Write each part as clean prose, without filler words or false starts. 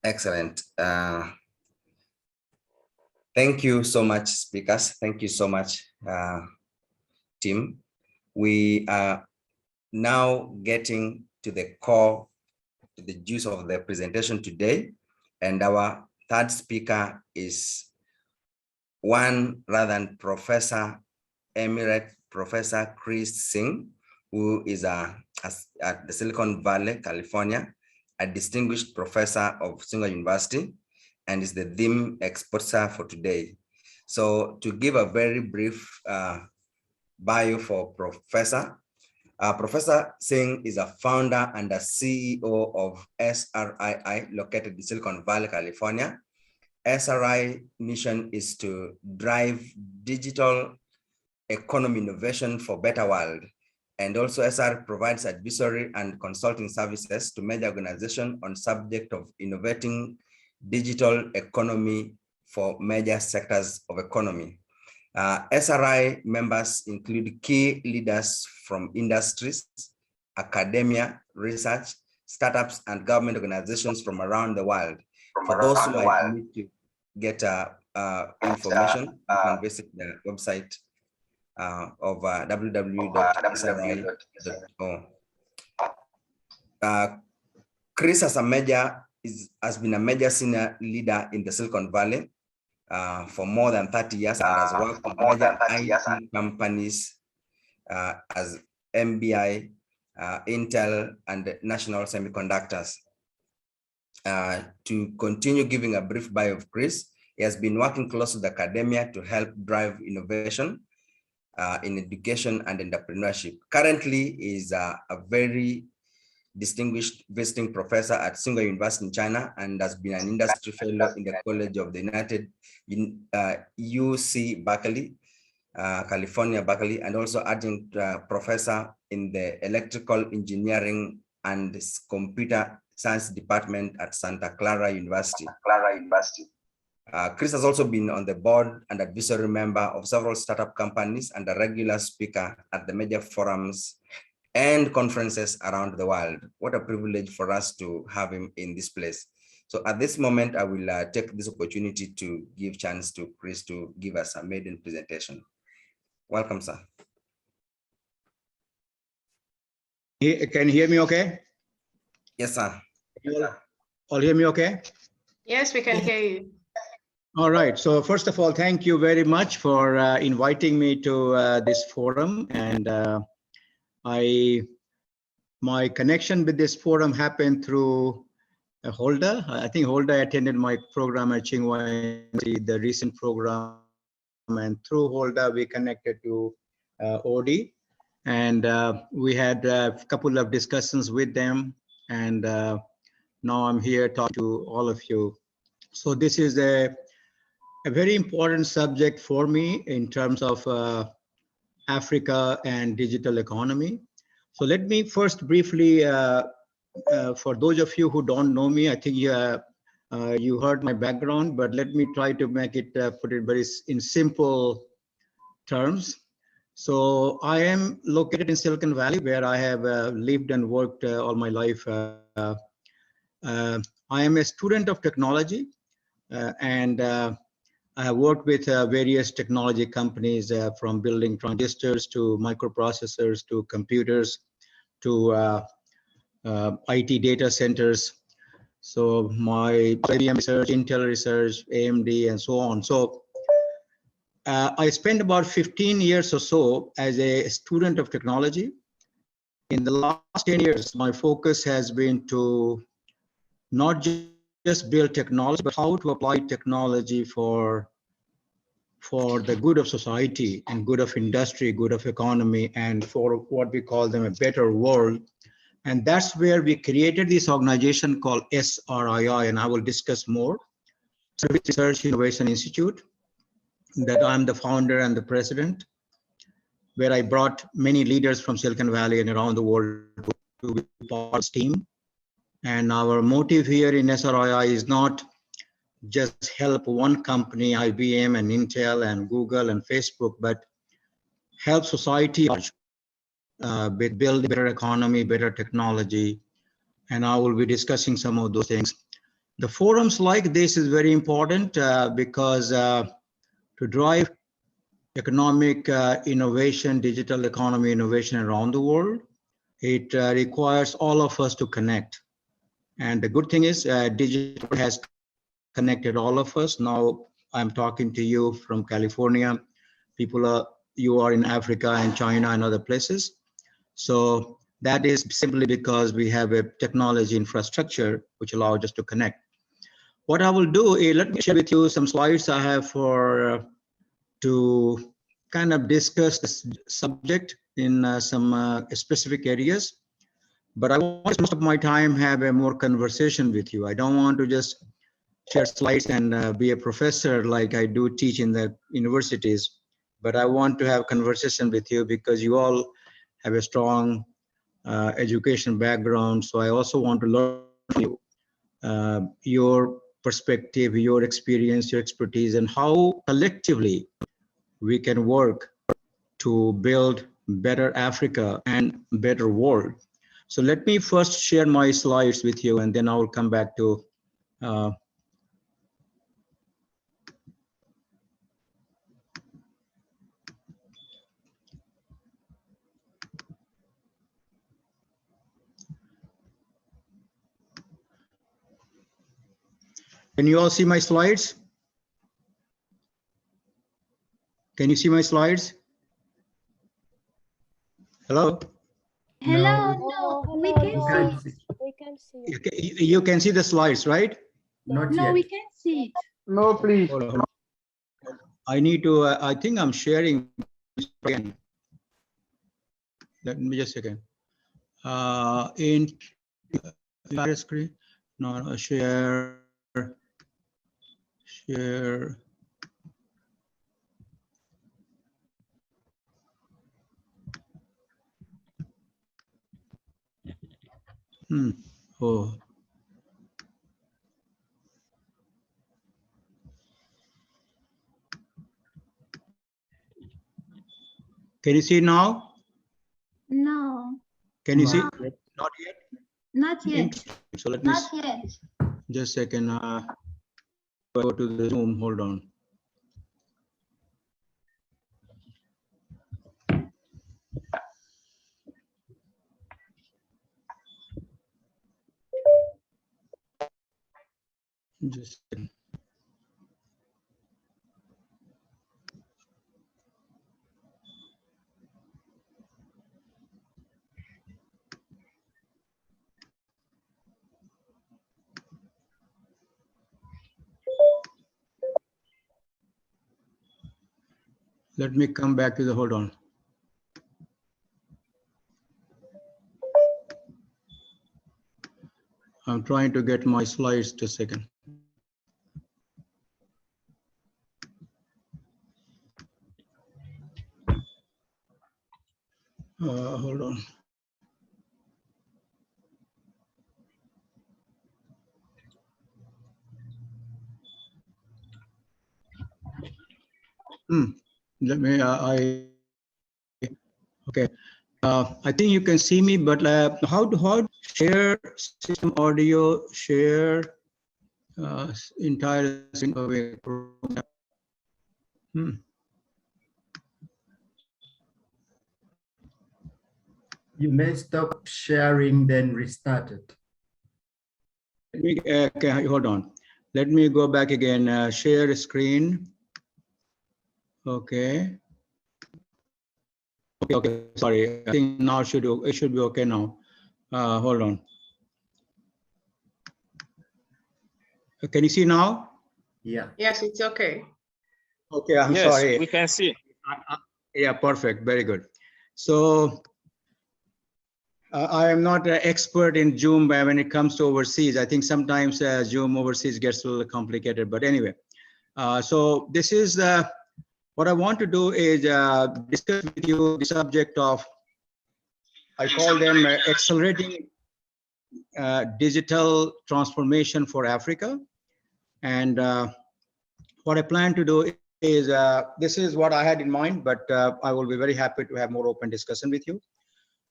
Excellent. Thank you so much, speakers. Thank you so much, team. We are now getting to the core, to the juice of the presentation today. And our third speaker is one rather than Professor Emirate Professor Kris Singh, who is at the Silicon Valley, California, a distinguished professor of Tsinghua University, and is the theme exposer for today. So to give a very brief bio for Professor, Professor Singh is a founder and a CEO of SRII, located in Silicon Valley, California. SRI mission is to drive digital economy innovation for better world. And also SR provides advisory and consulting services to major organizations on subject of innovating digital economy for major sectors of economy. SRI members include key leaders from industries, academia, research, startups, and government organizations from around the world. For those who might need to get information, you can visit the website of www.sri.org. Kris has been a major senior leader in the Silicon Valley for more than 30 years and has worked with major IT companies as MBI, Intel, and National Semiconductors. To continue giving a brief bio of Kris, he has been working closely with academia to help drive innovation in education and entrepreneurship. Currently, he is a very distinguished visiting professor at Tsinghua University in China and has been an industry fellow in the College of the United UC Berkeley, California, Berkeley, and also adjunct professor in the Electrical Engineering and Computer Science Department at Santa Clara University. Kris has also been on the board and advisory member of several startup companies and a regular speaker at the major forums and conferences around the world. What a privilege for us to have him in this place. So at this moment, I will take this opportunity to give chance to Kris to give us a maiden presentation. Welcome, sir. Can you hear me okay? Yes, sir. All hear me okay? Yes, we can hear you. All right. So first of all, thank you very much for inviting me to this forum. And my connection with this forum happened through Holda. I think Holda attended my program at Tsinghua, the recent program, and through Holda we connected to OD, and we had a couple of discussions with them, and now I'm here talking to all of you. So this is a very important subject for me in terms of Africa and digital economy. So let me first briefly, for those of you who don't know me, I think you heard my background, but let me try to make it, put it very in simple terms. So I am located in Silicon Valley, where I have lived and worked all my life. I am a student of technology, and I have worked with various technology companies, from building transistors to microprocessors to computers to IT data centers. So my IBM research, Intel research, AMD, and so on. So I spent about 15 years or so as a student of technology. In the last 10 years, my focus has been to not just build technology, but how to apply technology for the good of society and good of industry, good of economy, and for what we call them a better world. And that's where we created this organization called SRII, and I will discuss more. Service Research Innovation Institute, that I'm the founder and the president, where I brought many leaders from Silicon Valley and around the world to be part of this team. And our motive here in SRII is not just help one company, IBM and Intel and Google and Facebook, but help society with building better economy, better technology. And I will be discussing some of those things. The forums like this is very important because to drive economic innovation, digital economy innovation around the world, it requires all of us to connect. And the good thing is digital has connected all of us. Now I'm talking to you from California. You are in Africa and China and other places. So that is simply because we have a technology infrastructure which allows us to connect. What I will do is let me share with you some slides I have for to kind of discuss this subject in some specific areas. But I want most of my time have a more conversation with you. I don't want to just share slides and be a professor like I do teach in the universities, but I want to have conversation with you because you all have a strong education background. So I also want to learn from you, your perspective, your experience, your expertise, and how collectively we can work to build better Africa and better world. So let me first share my slides with you, and then I will come back to Can you all see my slides? Can you see my slides? Hello? Hello, no, we can see. We can see. You can see the slides, right? Not yet. No, we can see it. No, please. Hold on. I need to, I think I'm sharing again. Let me just a second. In screen, no, share. Oh. Can you see now? No. Can you see? No. Not yet? Not yet. So let me Not yet. just a second. Go to the Zoom. Hold on. Just a second. Let me come back to the, hold on. I'm trying to get my slides just a second. Hold on. Let me, okay. I think you can see me, but how to share system audio, share entire thing away. You may stop sharing, then restart it. Okay, hold on. Let me go back again. Share screen. Okay. Okay. Sorry. I think now it should be okay now. Hold on. Can you see now? Yeah. Yes, it's okay. Okay. I'm Yes, sorry. we can see. Yeah. Perfect. Very good. So. I am not an expert in Zoom when it comes to overseas. I think sometimes Zoom overseas gets a little complicated, but anyway. So this is what I want to do is discuss with you the subject of, I call them accelerating digital transformation for Africa. And what I plan to do is, this is what I had in mind, but I will be very happy to have more open discussion with you.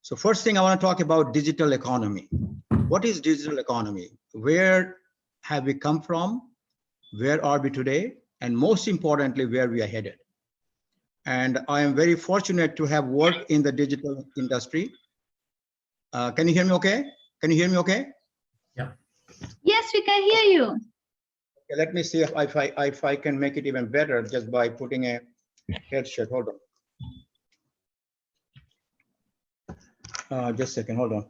So first thing I want to talk about digital economy. What is digital economy? Where have we come from, where are we today, and most importantly, where we are headed. And I am very fortunate to have worked in the digital industry. Can you hear me okay? Can you hear me okay? Yeah. Yes, we can hear you. Okay, let me see if I can make it even better just by putting a headset. Hold on. Just a second, hold on.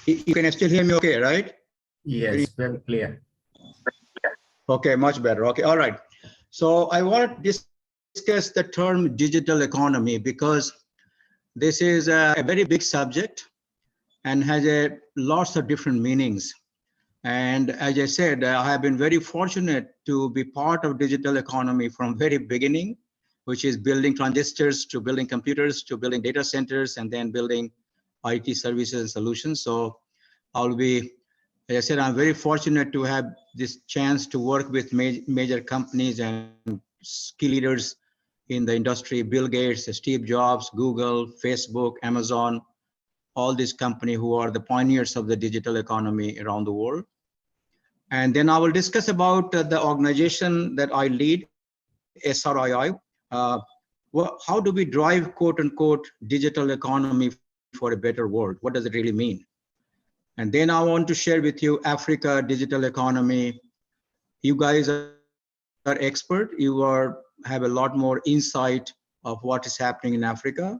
You can still hear me okay, right? Yes, very clear. Okay, much better. Okay, all right. So I want to discuss the term digital economy because this is a very big subject and has lots of different meanings. And as I said, I have been very fortunate to be part of digital economy from very beginning, which is building transistors to building computers to building data centers and then building IT services and solutions. So I'll be, as I said, I'm very fortunate to have this chance to work with major companies and key leaders in the industry, Bill Gates, Steve Jobs, Google, Facebook, Amazon, all these companies who are the pioneers of the digital economy around the world. And then I will discuss about the organization that I lead, SRII. How do we drive, quote unquote, digital economy for a better world? What does it really mean? And then I want to share with you Africa digital economy. You guys are expert. You have a lot more insight of what is happening in Africa.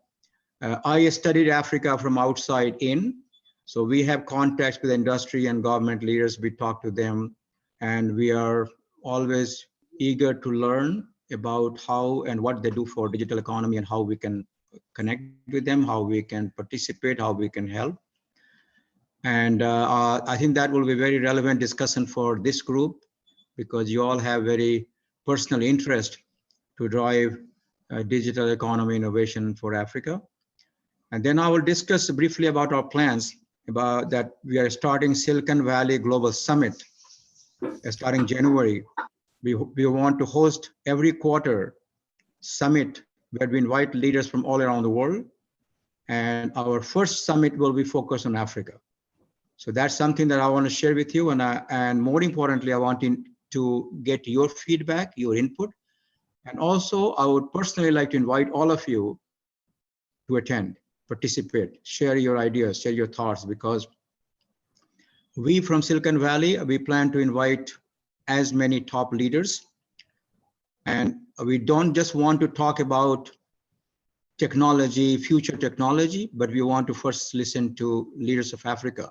I studied Africa from outside in. So we have contacts with industry and government leaders. We talk to them, and we are always eager to learn about how and what they do for digital economy and how we can connect with them, how we can participate, how we can help. And I think that will be very relevant discussion for this group because you all have very personal interest to drive digital economy innovation for Africa. And then I will discuss briefly about our plans about that we are starting Silicon Valley Global Summit starting January. We want to host every quarter summit where we invite leaders from all around the world. And our first summit will be focused on Africa. So that's something that I want to share with you. And more importantly, I want to get your feedback, your input. And also, I would personally like to invite all of you to attend, participate, share your ideas, share your thoughts, because we from Silicon Valley, we plan to invite as many top leaders. And we don't just want to talk about technology, future technology, but we want to first listen to leaders of Africa,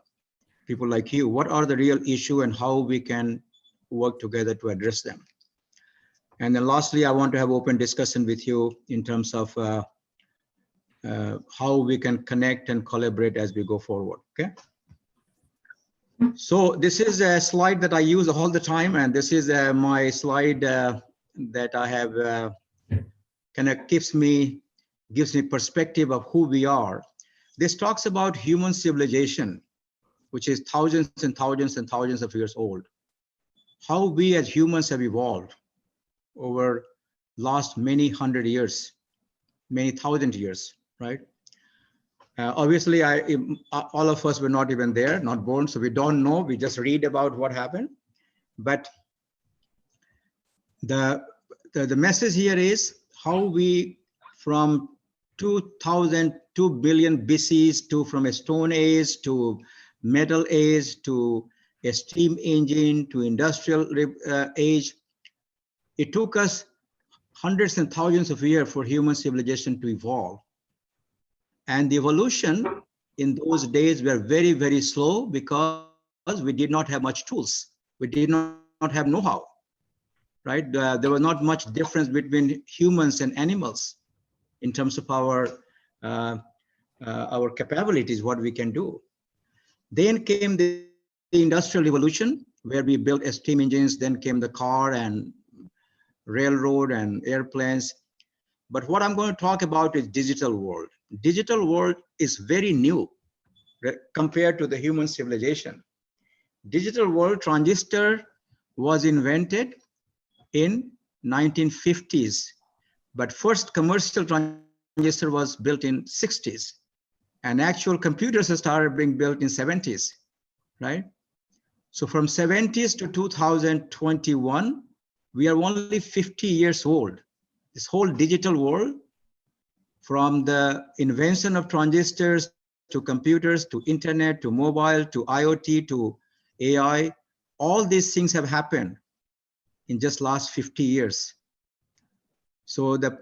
people like you. What are the real issue and how we can work together to address them? And then lastly, I want to have open discussion with you in terms of how we can connect and collaborate as we go forward, okay? So this is a slide that I use all the time, and this is my slide that I have kind of gives me perspective of who we are. This talks about human civilization, which is thousands and thousands and thousands of years old. How we as humans have evolved over last many hundred years, many thousand years, right? Obviously, all of us were not even there, not born, so we don't know. We just read about what happened. But the message here is how we, from 2 billion BCs to from a stone age to metal age to a steam engine to industrial age, it took us hundreds and thousands of years for human civilization to evolve. And the evolution in those days were very, very slow because we did not have much tools. We did not have know-how, right? There was not much difference between humans and animals in terms of our capabilities, what we can do. Then came the industrial revolution, where we built steam engines. Then came the car and railroad and airplanes. But what I'm going to talk about is digital world. Digital world is very new compared to the human civilization. Digital world, transistor was invented in 1950s, but first commercial transistor was built in 60s, and actual computers started being built in 70s, right? So from 70s to 2021, we are only 50 years old. This whole digital world, from the invention of transistors to computers, to internet, to mobile, to IoT, to AI, all these things have happened in just last 50 years. So the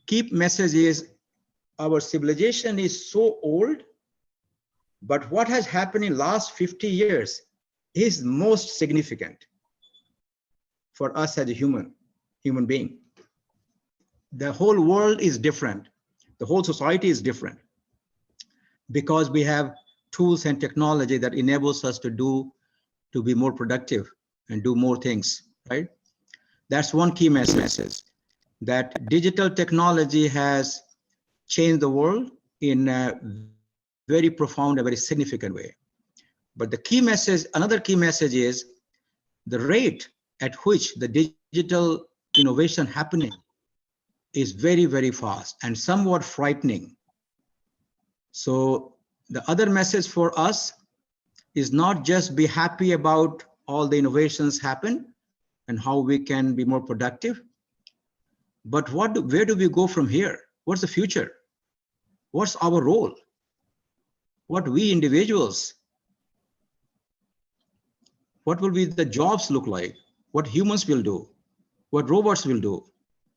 key message is our civilization is so old, but what has happened in last 50 years is most significant for us as a human being. The whole world is different. The whole society is different because we have tools and technology that enables us to be more productive and do more things, right? That's one key message, that digital technology has changed the world in a very profound, a very significant way. But the key message, another key message is the rate at which the digital innovation happening is very, very fast and somewhat frightening. So the other message for us is not just be happy about all the innovations happen and how we can be more productive, but where do we go from here? What's the future? What's our role? What we individuals, what will be the jobs look like? What humans will do? What robots will do?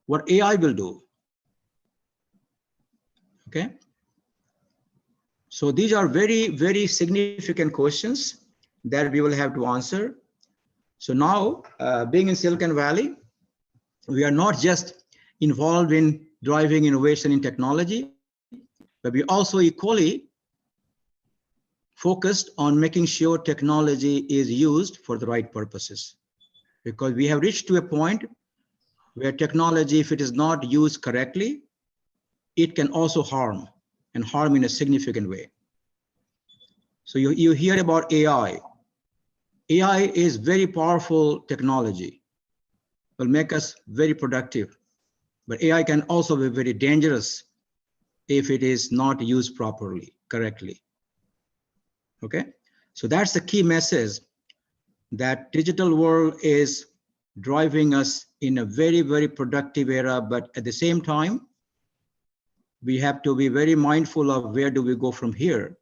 What AI will do? Okay. So these are very, very significant questions that we will have to answer. So now, being in Silicon Valley, we are not just involved in driving innovation in technology, but we also equally focused on making sure technology is used for the right purposes. Because we have reached to a point where technology, if it is not used correctly, it can also harm, and harm in a significant way. So you hear about AI. AI is very powerful technology, will make us very productive, but AI can also be very dangerous if it is not used properly, correctly. Okay, so that's the key message, that digital world is driving us in a very, very productive era, but at the same time, we have to be very mindful of where do we go from here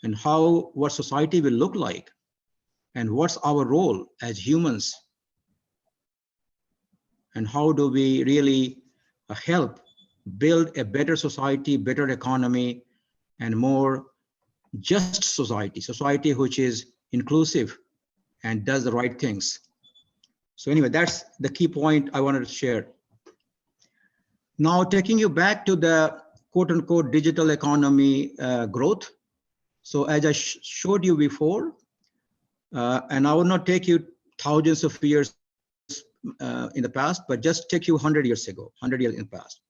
and what society will look like and what's our role as humans and how do we really help build a better society, better economy, and more just society which is inclusive and does the right things. So anyway, that's the key point I wanted to share. Now, taking you back to the quote unquote digital economy growth. So as I showed you before, and I will not take you thousands of years in the past, but just take you 100 years ago, 100 years in the past.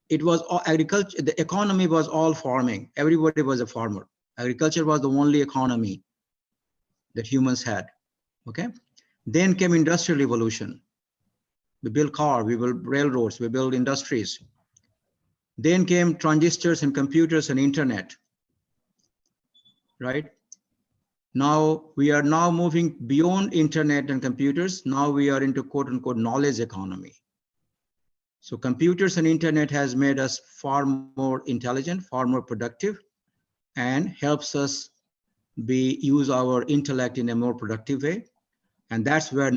It was all agriculture, the economy was all farming. Everybody was a farmer. Agriculture was the only economy that humans had, okay? Then came industrial revolution. We built cars, we built railroads, we built industries. Then came transistors and computers and internet, right? Now we are now moving beyond internet and computers. Now we are into quote unquote knowledge economy. So computers and internet has made us far more intelligent, far more productive, and helps us use our intellect in a more productive way. And that's where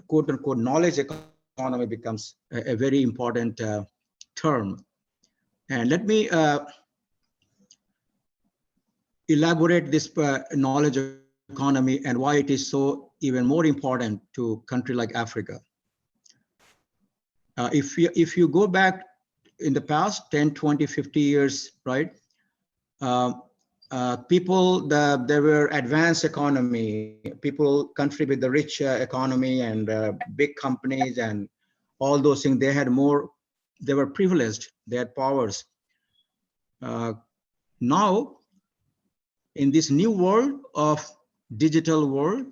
quote unquote knowledge economy becomes a very important term. And let me elaborate this knowledge economy and why it is so even more important to a country like Africa. If you go back in the past 10, 20, 50 years, right? People, there were advanced economy, country with the rich economy and big companies and all those things, they had more, they were privileged, they had powers. Now, in this new world of digital world,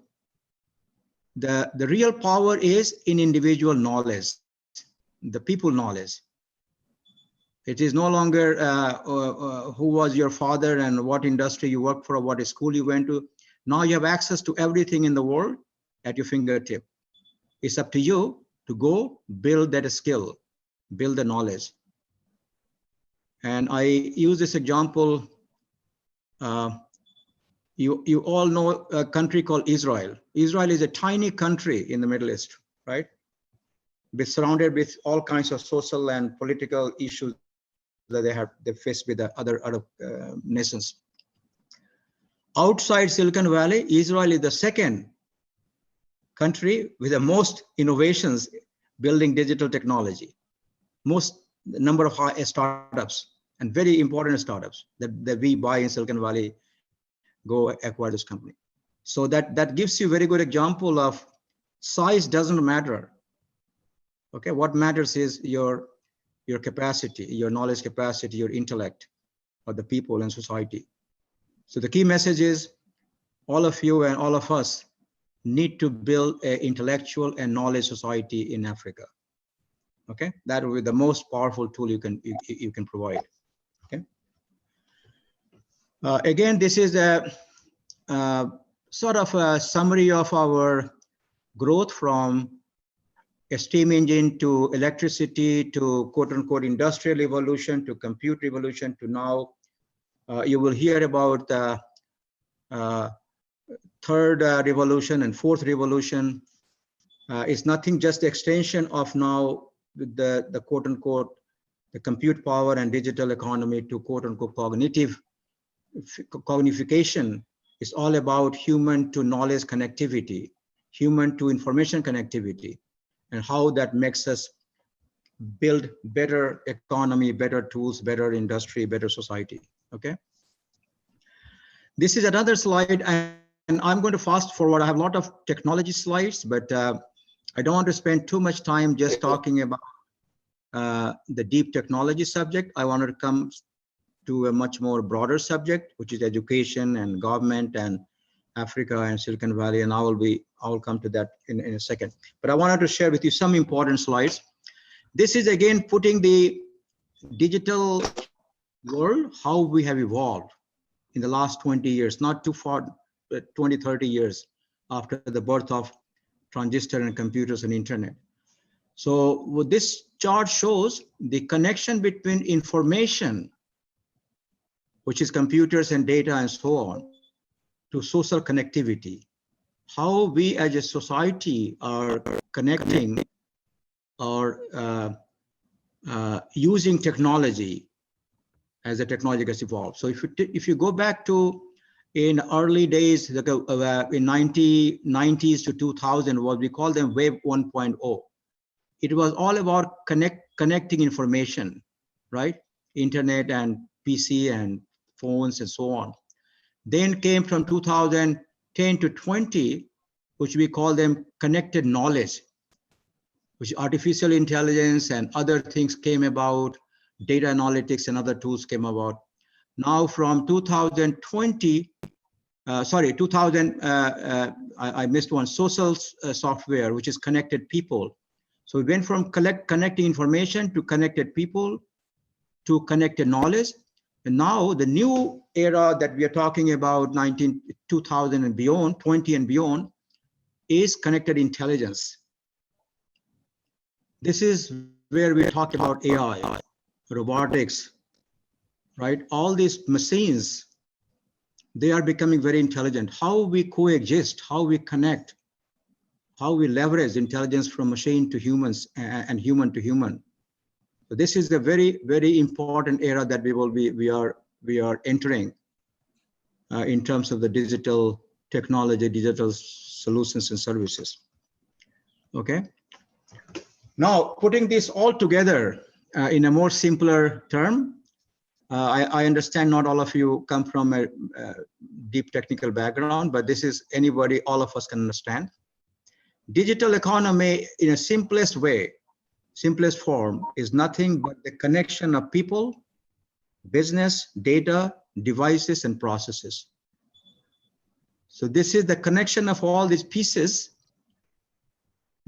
the real power is in individual knowledge. the people knowledge. It is no longer who was your father and what industry you work for, or what school you went to. Now you have access to everything in the world at your fingertip. It's up to you to go build that skill, build the knowledge. And I use this example. You all know a country called Israel. Israel is a tiny country in the Middle East, right? Surrounded with all kinds of social and political issues that they face with the other Arab nations. Outside Silicon Valley, Israel is the second country with the most innovations building digital technology, most number of high startups and very important startups that we buy in Silicon Valley, go acquire this company. So that gives you a very good example of size doesn't matter. Okay, what matters is your capacity, your knowledge capacity, your intellect, or the people and society. So the key message is all of you and all of us need to build an intellectual and knowledge society in Africa. Okay, that will be the most powerful tool you can provide. Okay. Again, this is a sort of a summary of our growth from a steam engine to electricity to quote unquote industrial evolution to compute revolution to now you will hear about the third revolution and fourth revolution. It's nothing just the extension of now the quote unquote the compute power and digital economy to quote unquote cognitivecognification. Is all about human to knowledge connectivity, human to information connectivity, and how that makes us build better economy, better tools, better industry, better society. Okay. This is another slide, and I'm going to fast forward. I have a lot of technology slides, but I don't want to spend too much time just talking about the deep technology subject. I want to come to a much more broader subject, which is education and government and Africa and Silicon Valley, and I will come to that in a second. But I wanted to share with you some important slides. This is again putting the digital world, how we have evolved in the last 20 years, not too far, 20, 30 years after the birth of transistor and computers and internet. So what this chart shows the connection between information, which is computers and data and so on, to social connectivity, how we as a society are connecting or using technology as the technology gets evolved. So if you go back to in early days, like in 1990s to 2000, what we call them Web 1.0, it was all about connecting information, right? Internet and PC and phones and so on. Then came from 2010 to 20, which we call them connected knowledge, which artificial intelligence and other things came about, data analytics and other tools came about. Now from 2020, I missed one, social software, which is connected people. So we went from connecting information to connected people to connected knowledge. And now the new era that we are talking about, 2000 and beyond, 20 and beyond, is connected intelligence. This is where we talk about AI, robotics, right? All these machines, they are becoming very intelligent. How we coexist, how we connect, how we leverage intelligence from machine to humans and human to human. So this is a very, very important era that we are entering in terms of the digital technology, digital solutions and services. Okay. Now, putting this all together in a more simpler term, I understand not all of you come from a deep technical background, but this is anybody, all of us can understand. Digital economy in a simplest way, simplest form, is nothing but the connection of people, business, data, devices, and processes. So this is the connection of all these pieces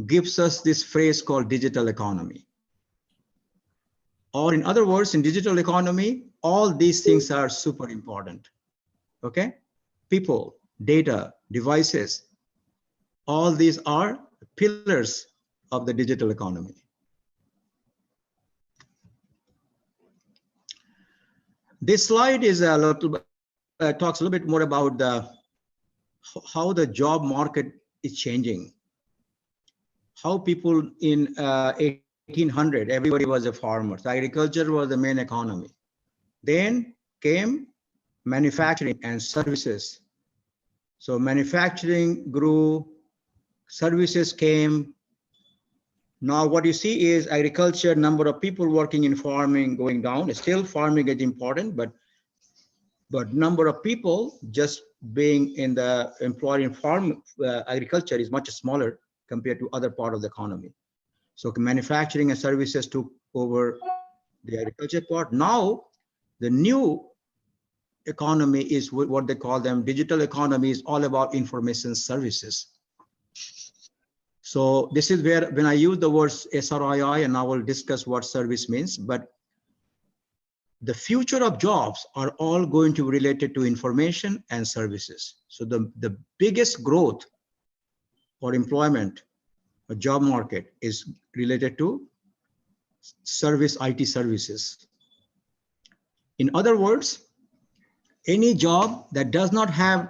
gives us this phrase called digital economy. Or in other words, in digital economy, all these things are super important. Okay? People, data, devices, all these are pillars of the digital economy. This slide is a little talks a little bit more about how the job market is changing. How people in 1800, everybody was a farmer. So agriculture was the main economy. Then came manufacturing and services. So manufacturing grew, services came. Now what you see is agriculture, number of people working in farming going down. Still farming is important, but number of people just being in the employed in farm agriculture is much smaller compared to other part of the economy. So manufacturing and services took over the agriculture part. Now the new economy is what they call them digital economy, is all about information services. So this is where when I use the words SRII, and I will discuss what service means, but the future of jobs are all going to be related to information and services. So the biggest growth for employment, a job market, is related to service, IT services. In other words, any job that does not have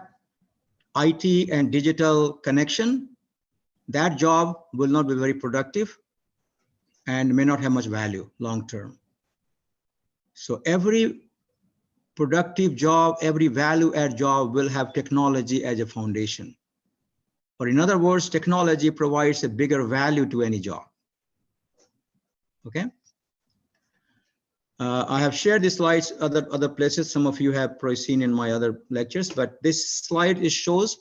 IT and digital connection, that job will not be very productive and may not have much value long term. So every productive job, every value add job will have technology as a foundation. Or in other words, technology provides a bigger value to any job. Okay. I have shared these slides other places. Some of you have probably seen in my other lectures, but this slide shows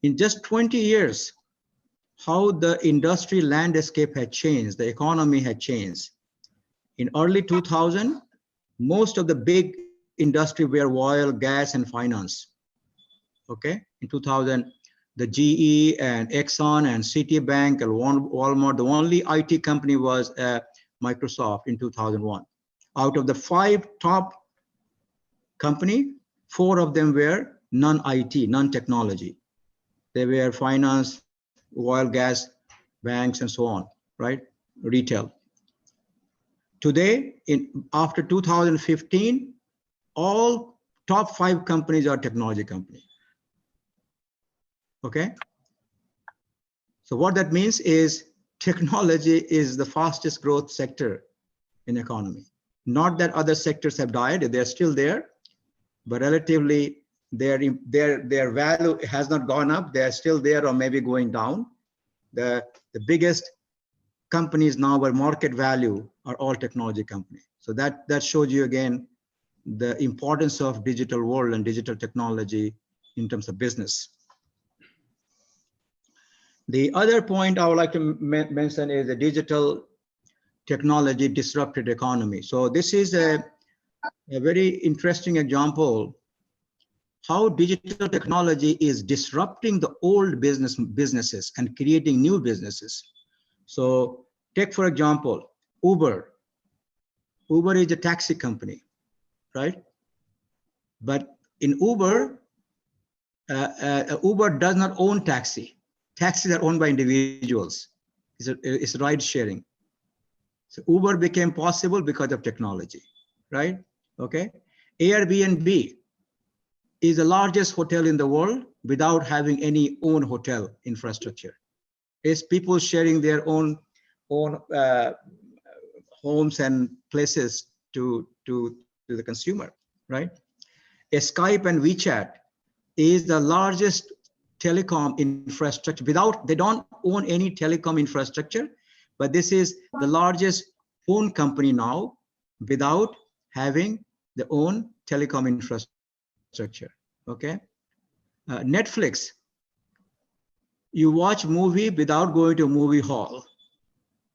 in just 20 years how the industry landscape had changed, the economy had changed. In early 2000, most of the big industry were oil, gas, and finance. Okay, in 2000, the GE and Exxon and Citibank and Walmart, the only IT company was Microsoft in 2001. Out of the 5 top company, 4 of them were non-IT, non-technology. They were finance, oil, gas, banks, and so on, right? Retail. Today, after 2015, all top 5 companies are technology companies. Okay. So what that means is technology is the fastest growth sector in economy. Not that other sectors have died, they're still there, but relatively their value has not gone up. They're still there or maybe going down. The biggest companies now by market value are all technology companies. So that shows you again the importance of digital world and digital technology in terms of business. The other point I would like to mention is the digital technology disrupted economy. So this is a very interesting example how digital technology is disrupting the old businesses and creating new businesses. So take, for example, Uber. Uber is a taxi company, right? But in Uber, Uber does not own taxi. Taxis are owned by individuals. It's ride sharing. So Uber became possible because of technology, right? Okay. Airbnb is the largest hotel in the world without having any own hotel infrastructure. It's people sharing their own homes and places to the consumer, right? Skype and WeChat is the largest telecom infrastructure. They don't own any telecom infrastructure, but this is the largest phone company now without having their own telecom infrastructure. Okay. Netflix, you watch movie without going to a movie hall.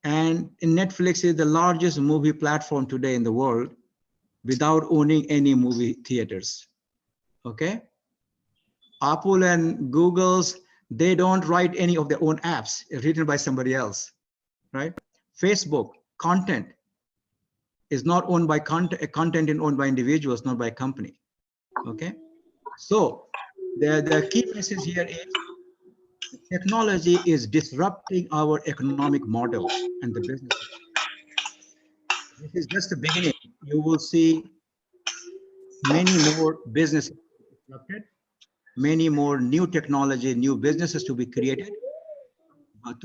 And Netflix is the largest movie platform today in the world without owning any movie theaters. Okay. Apple and Google's, they don't write any of their own apps written by somebody else, right? Facebook, content. is not owned by content is owned by individuals, not by a company. Okay, so the key message here is technology is disrupting our economic model and the businesses. This is just the beginning. You will see many more businesses disrupted, many more new technology, new businesses to be created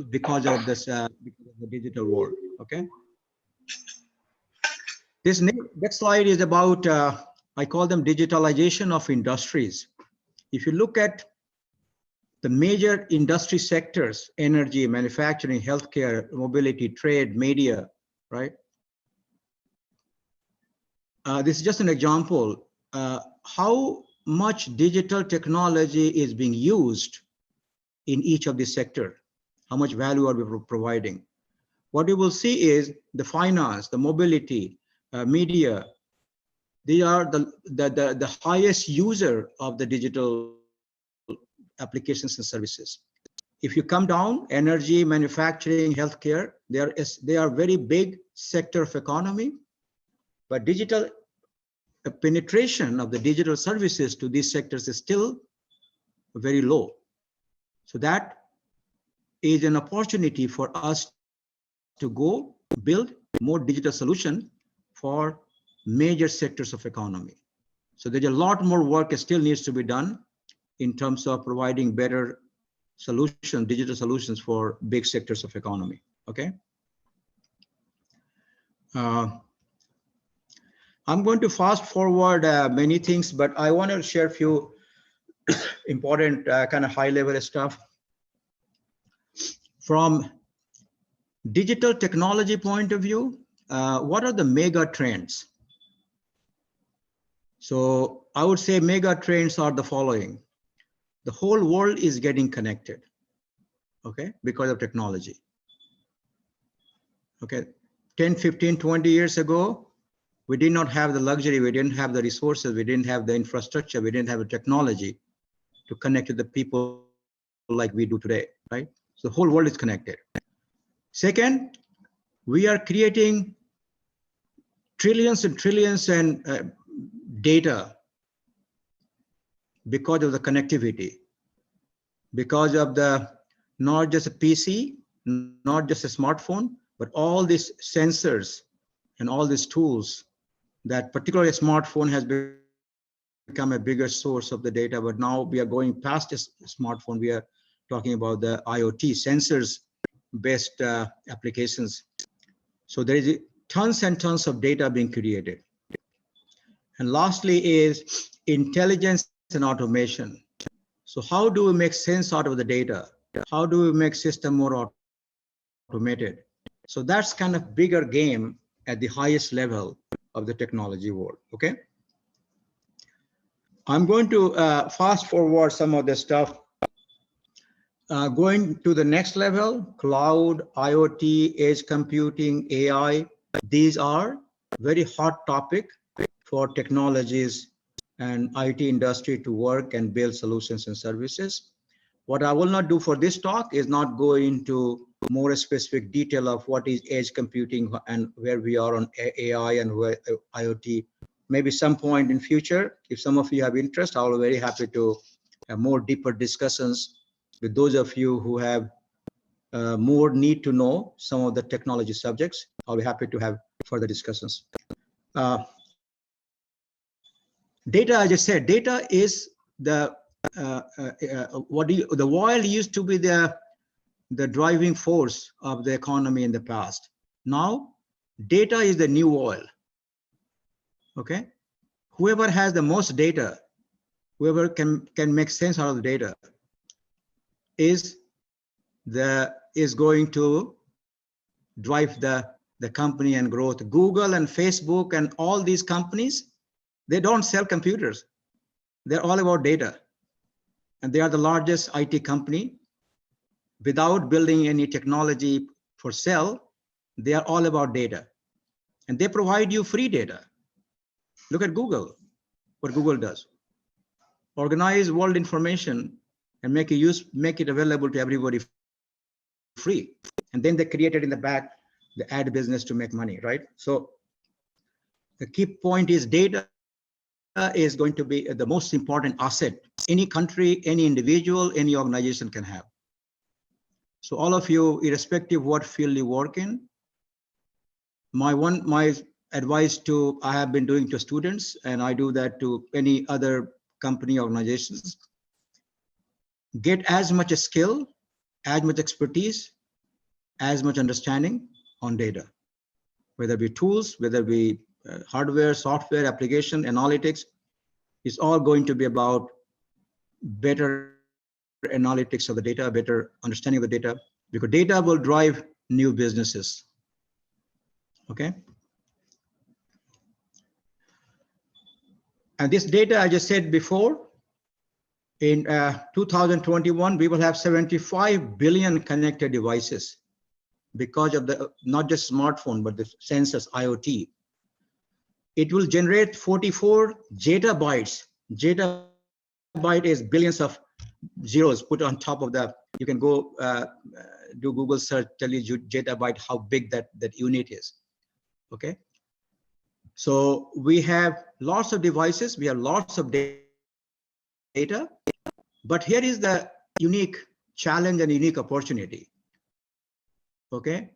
because of this, because of the digital world. Okay. This next slide is about, I call them digitalization of industries. If you look at the major industry sectors, energy, manufacturing, healthcare, mobility, trade, media, right? This is just an example. How much digital technology is being used in each of these sectors? How much value are we providing? What you will see is the finance, the mobility, media. They are the highest user of the digital applications and services. If you come down, energy, manufacturing, healthcare, they are very big sector of economy, but digital penetration of the digital services to these sectors is still very low. So that is an opportunity for us to go build more digital solution for major sectors of economy. So there's a lot more work that still needs to be done in terms of providing better solutions, digital solutions for big sectors of economy. Okay. I'm going to fast forward many things, but I want to share a few important kind of high level stuff. From digital technology point of view, what are the mega trends? So I would say mega trends are the following. The whole world is getting connected, okay, because of technology. Okay, 10, 15, 20 years ago, we did not have the luxury, we didn't have the resources, we didn't have the infrastructure, we didn't have the technology to connect to the people like we do today, right? So the whole world is connected. Second, we are creating trillions and trillions and data because of the connectivity, because of the, not just a PC, not just a smartphone, but all these sensors and all these tools that particularly a smartphone has become a bigger source of the data, but now we are going past a smartphone. We are talking about the IoT sensors based applications. So there is tons and tons of data being created. And lastly is intelligence and automation. So how do we make sense out of the data? How do we make system more automated? So that's kind of bigger game at the highest level of the technology world, okay? I'm going to fast forward some of the stuff. Going to the next level, cloud, IoT, edge computing, AI. These are very hot topic for technologies and IT industry to work and build solutions and services. What I will not do for this talk is not go into more specific detail of what is edge computing and where we are on AI and where IoT. Maybe some point in future, if some of you have interest, I'll be very happy to have more deeper discussions with those of you who have more need to know some of the technology subjects. I'll be happy to have further discussions. Data, as I said, data is the the oil used to be the driving force of the economy in the past. Now, data is the new oil. Okay, whoever has the most data, whoever can make sense out of the data, is going to drive the company and growth. Google and Facebook and all these companies, they don't sell computers. They're all about data. And they are the largest IT company. Without building any technology for sale, they are all about data. And they provide you free data. Look at Google, what Google does. Organize world information and make it available to everybody free. And then they created in the back the ad business to make money, right? So The key point is data is going to be the most important asset any country, any individual, any organization can have. So all of you, irrespective of what field you work in, my advice I have been doing to students, and I do that to any other company organizations, get as much skill, as much expertise, as much understanding on data, whether it be tools, whether it be hardware, software, application, analytics. It's all going to be about better analytics of the data, better understanding of the data, because data will drive new businesses. Okay. And this data, I just said before, in 2021, we will have 75 billion connected devices because of the not just smartphone, but the sensors, IoT. It will generate 44 zettabytes. Zettabyte is billions of zeros put on top of the, you can go do Google search, tell you zettabyte, how big that unit is. Okay. So we have lots of devices, we have lots of data, but here is the unique challenge and unique opportunity. Okay.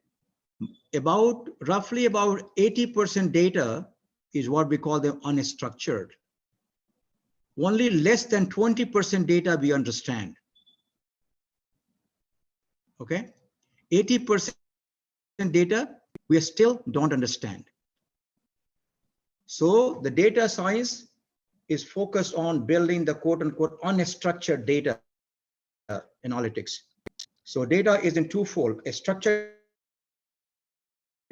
Roughly about 80% data is what we call them unstructured. Only less than 20% data we understand. Okay. 80% data we still don't understand. So the data science is focused on building the quote unquote unstructured data analytics. So data is in twofold, a structured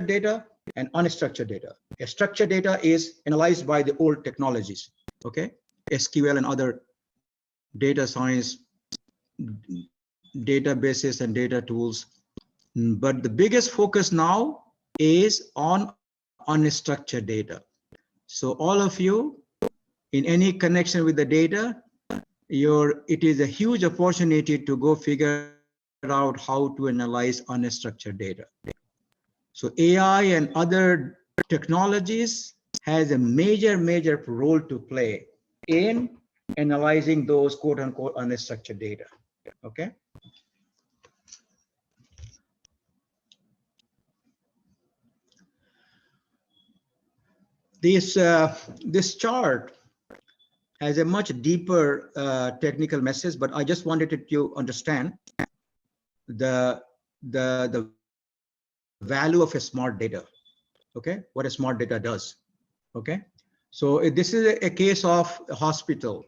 data and unstructured data. A structured data is analyzed by the old technologies, okay? SQL and other data science databases and data tools. But the biggest focus now is on unstructured data. So all of you, in any connection with the data, it is a huge opportunity to go figure out how to analyze unstructured data. So AI and other technologies has a major role to play in analyzing those quote unquote unstructured data. Okay. This chart has a much deeper technical message, but I just wanted to understand the value of a smart data. Okay, what a smart data does. Okay, so this is a case of a hospital,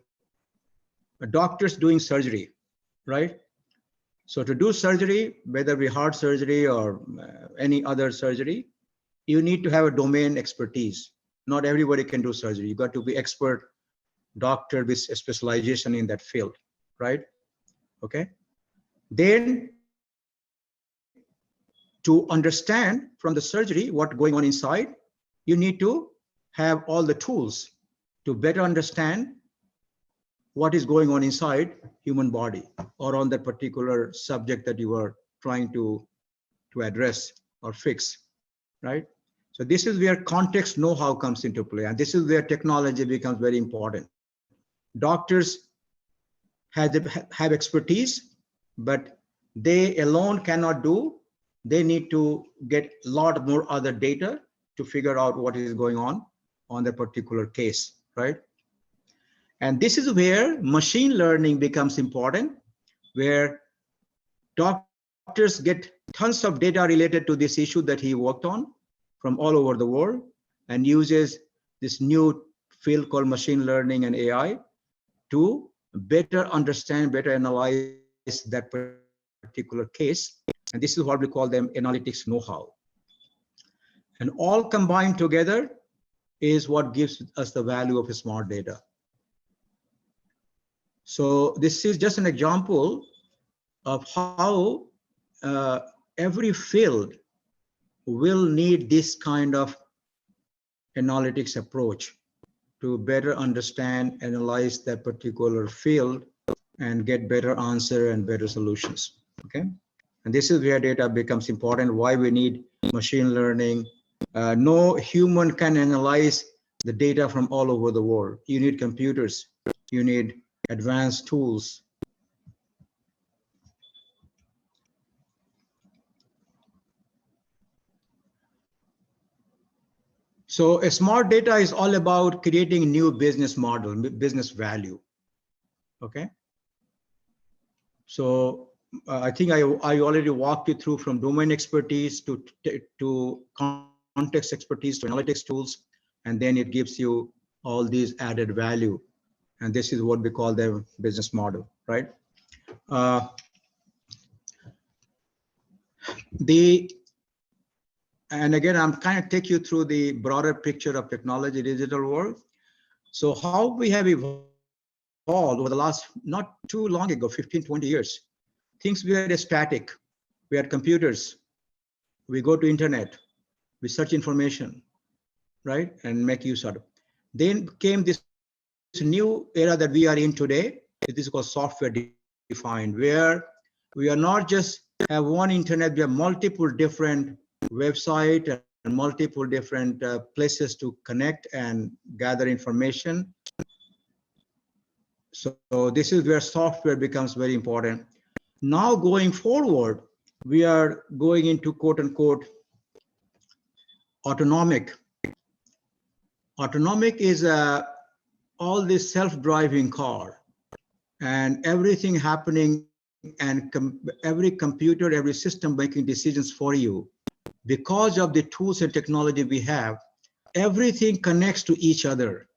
doctors doing surgery, right? So to do surgery, whether it be heart surgery or any other surgery, you need to have a domain expertise. Not everybody can do surgery. You got to be expert doctor with a specialization in that field, right? Okay. Then to understand from the surgery what's going on inside, you need to have all the tools to better understand what is going on inside human body or on that particular subject that you are trying to address or fix, right? So this is where context know-how comes into play, and this is where technology becomes very important. Doctors have expertise, but they alone cannot do. They need to get a lot more other data to figure out what is going on the particular case, right? And this is where machine learning becomes important, where doctors get tons of data related to this issue that he worked on from all over the world, and uses this new field called machine learning and AI to better understand, better analyze that particular case. And this is what we call them analytics know-how. And all combined together is what gives us the value of smart data. So this is just an example of how every field will need this kind of analytics approach to better understand, analyze that particular field and get better answer and better solutions. Okay. And this is where data becomes important, why we need machine learning. No human can analyze the data from all over the world. You need computers, you need advanced tools. So a smart data is all about creating new business model, business value. Okay. So I think I already walked you through from domain expertise to context expertise to analytics tools, and then it gives you all these added value. And this is what we call the business model, right? And again, I'm kind of take you through the broader picture of technology, digital world. So how we have evolved over the last, not too long ago, 15, 20 years, things were static. We had computers, we go to internet, we search information, right? And make use of it. Then came this new era that we are in today. It is called software defined, where we are not just have one internet, we have multiple different websites and multiple different places to connect and gather information. So this is where software becomes very important. Now going forward, we are going into quote unquote autonomic. Autonomic is all this self-driving car and everything happening, and every computer, every system making decisions for you. Because of the tools and technology we have, everything connects to each other.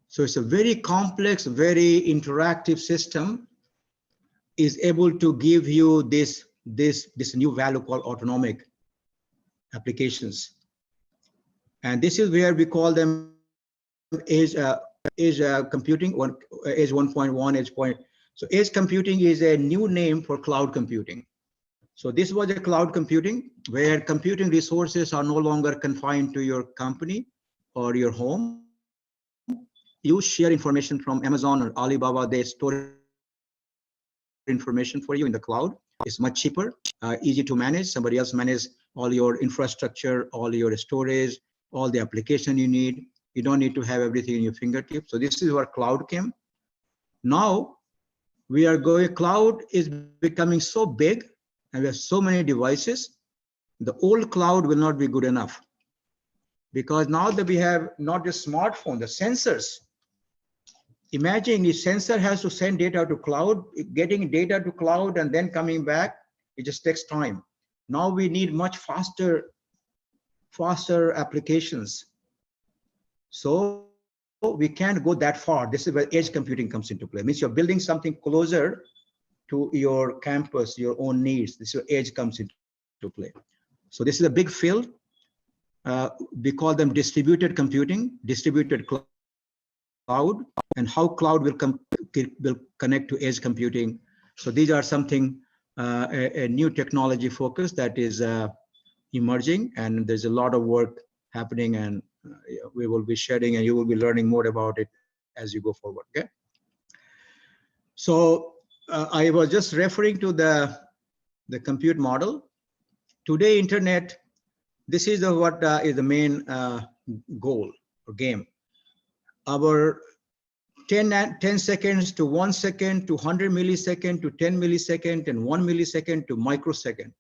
So it's a very complex, very interactive system is able to give you this new value called autonomic applications. And this is where we call them edge computing, edge 1.1, edge point. So edge computing is a new name for cloud computing. So this was a cloud computing where computing resources are no longer confined to your company or your home. You share information from Amazon or Alibaba, they store information for you in the cloud. It's much cheaper, easy to manage. Somebody else manages all your infrastructure, all your storage, all the application you need. You don't need to have everything in your fingertips. So this is where cloud came. Now we are going, cloud is becoming so big and we have so many devices. The old cloud will not be good enough, because now that we have not just smartphone, the sensors. Imagine the sensor has to send data to cloud, getting data to cloud and then coming back, it just takes time. Now we need much faster applications. So we can't go that far. This is where edge computing comes into play. It means you're building something closer to your campus, your own needs. This is where edge comes into play. So this is a big field. We call them distributed computing, distributed cloud, and how cloud will connect to edge computing. So these are something, a new technology focus that is emerging, and there's a lot of work happening, and we will be sharing and you will be learning more about it as you go forward. Okay. So I was just referring to the compute model. Today, internet, this is what is the main goal or game. Our 10 seconds to 1 second to 100 millisecond to 10 millisecond and 1 millisecond to microsecond.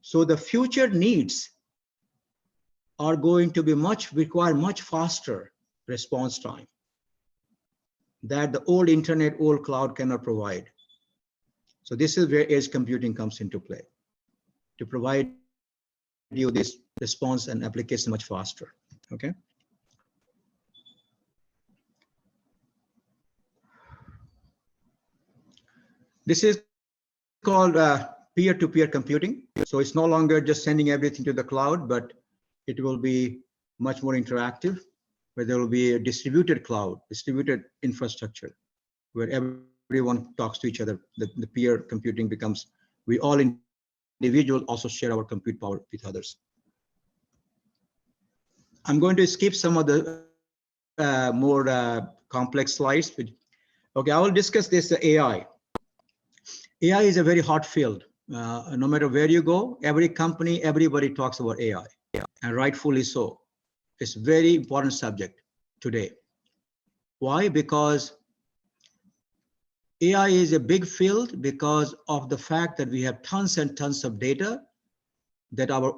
So the future needs are going to be require much faster response time that the old internet, old cloud cannot provide. So this is where edge computing comes into play, to provide you this response and application much faster. Okay. This is called peer-to-peer computing. So it's no longer just sending everything to the cloud, but it will be much more interactive, where there will be a distributed cloud, distributed infrastructure, where everyone talks to each other. The peer computing becomes, we all individuals also share our compute power with others. I'm going to skip some of the more complex slides. Okay, I will discuss this AI. AI is a very hot field. No matter where you go, every company, everybody talks about AI, and rightfully so. It's a very important subject today. Why? Because AI is a big field because of the fact that we have tons and tons of data that our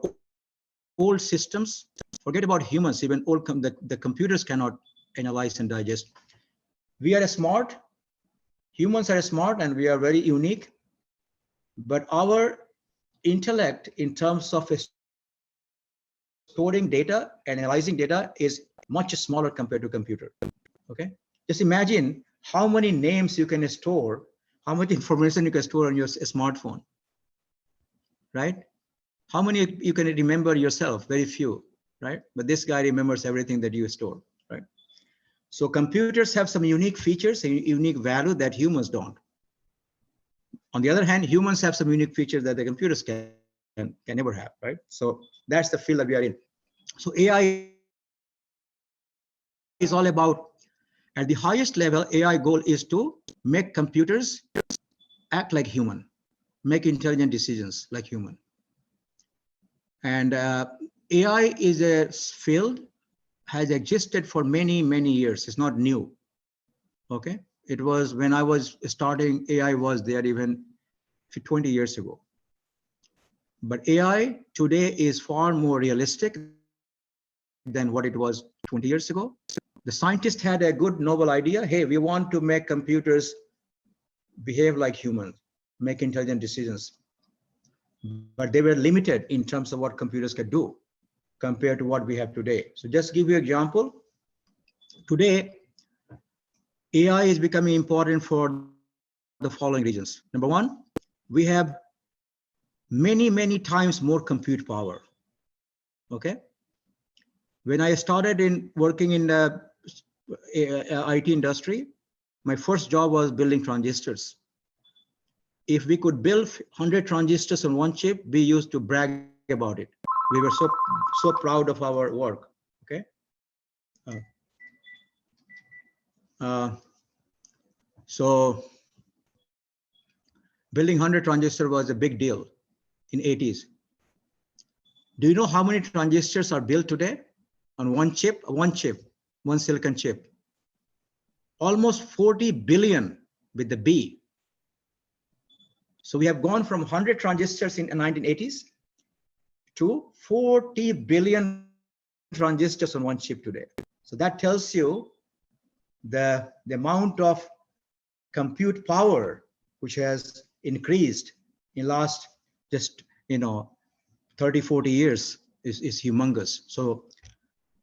old systems, forget about humans, even old the computers cannot analyze and digest. We are smart, humans are smart, and we are very unique, but our intellect in terms of storing data and analyzing data is much smaller compared to computer. Okay, just imagine how many names you can store, how much information you can store on your smartphone, right? How many you can remember yourself? Very few, right? But this guy remembers everything that you store, right? So computers have some unique features, a unique value that humans don't. On the other hand, humans have some unique features that the computers can never have, right? So that's the field that we are in. So AI is all about, at the highest level, AI goal is to make computers act like human, make intelligent decisions like human. And AI is a field, has existed for many, many years. It's not new, okay? It was when I was starting, AI was there even 20 years ago. But AI today is far more realistic than what it was 20 years ago. The scientists had a good novel idea. Hey, we want to make computers behave like humans, make intelligent decisions. But they were limited in terms of what computers could do compared to what we have today. So just give you an example. Today, AI is becoming important for the following reasons. Number one, we have many, many times more compute power, okay? When I started in working in the IT industry, my first job was building transistors. If we could build 100 transistors on one chip, we used to brag about it. We were so proud of our work, okay? So building 100 transistors was a big deal in 80s. Do you know how many transistors are built today on one chip, one silicon chip? Almost 40 billion with the B. So we have gone from 100 transistors in the 1980s to 40 billion transistors on one chip today. So that tells you the amount of compute power which has increased in last just 30, 40 years is humongous. So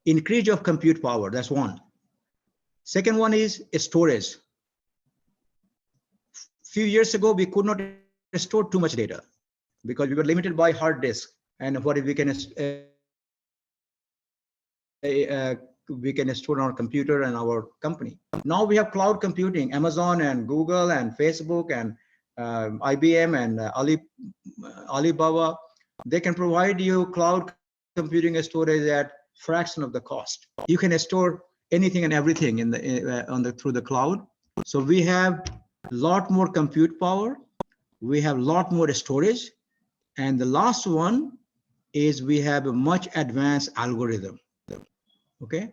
increase of compute power, that's one. Second one is storage. Few years ago, we could not store too much data because we were limited by hard disk and what if we can store on our computer and our company. Now we have cloud computing, Amazon and Google and Facebook and IBM and Alibaba. They can provide you cloud computing and storage at fraction of the cost. You can store anything and everything in the through the cloud. So we have a lot more compute power. We have a lot more storage. And the last one is we have a much advanced algorithm. Okay.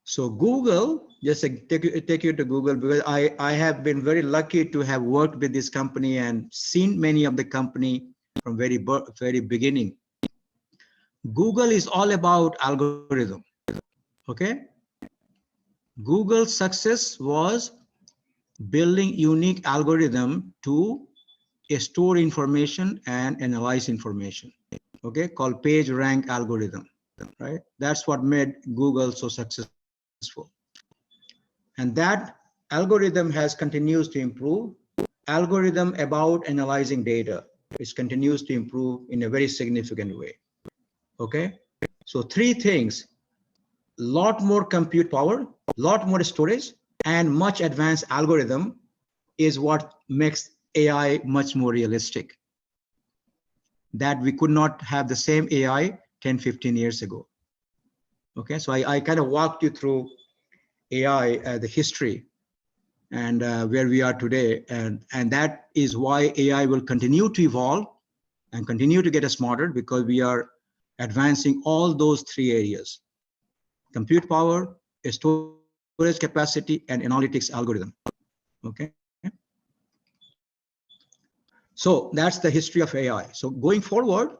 So Google, just take you to Google, because I have been very lucky to have worked with this company and seen many of the company from very beginning. Google is all about algorithm. Okay. Google's success was building unique algorithm to store information and analyze information. Okay, called page rank algorithm. Right. That's what made Google so successful. And that algorithm has continues to improve. Algorithm about analyzing data, which continues to improve in a very significant way. Okay, so three things: lot more compute power, lot more storage, and much advanced algorithm is what makes AI much more realistic. That we could not have the same AI 10, 15 years ago. Okay, so I kind of walked you through AI, the history, and where we are today, and that is why AI will continue to evolve and continue to get smarter, because we are advancing all those three areas. compute power, storage capacity, and analytics algorithm. Okay. So that's the history of AI. So going forward,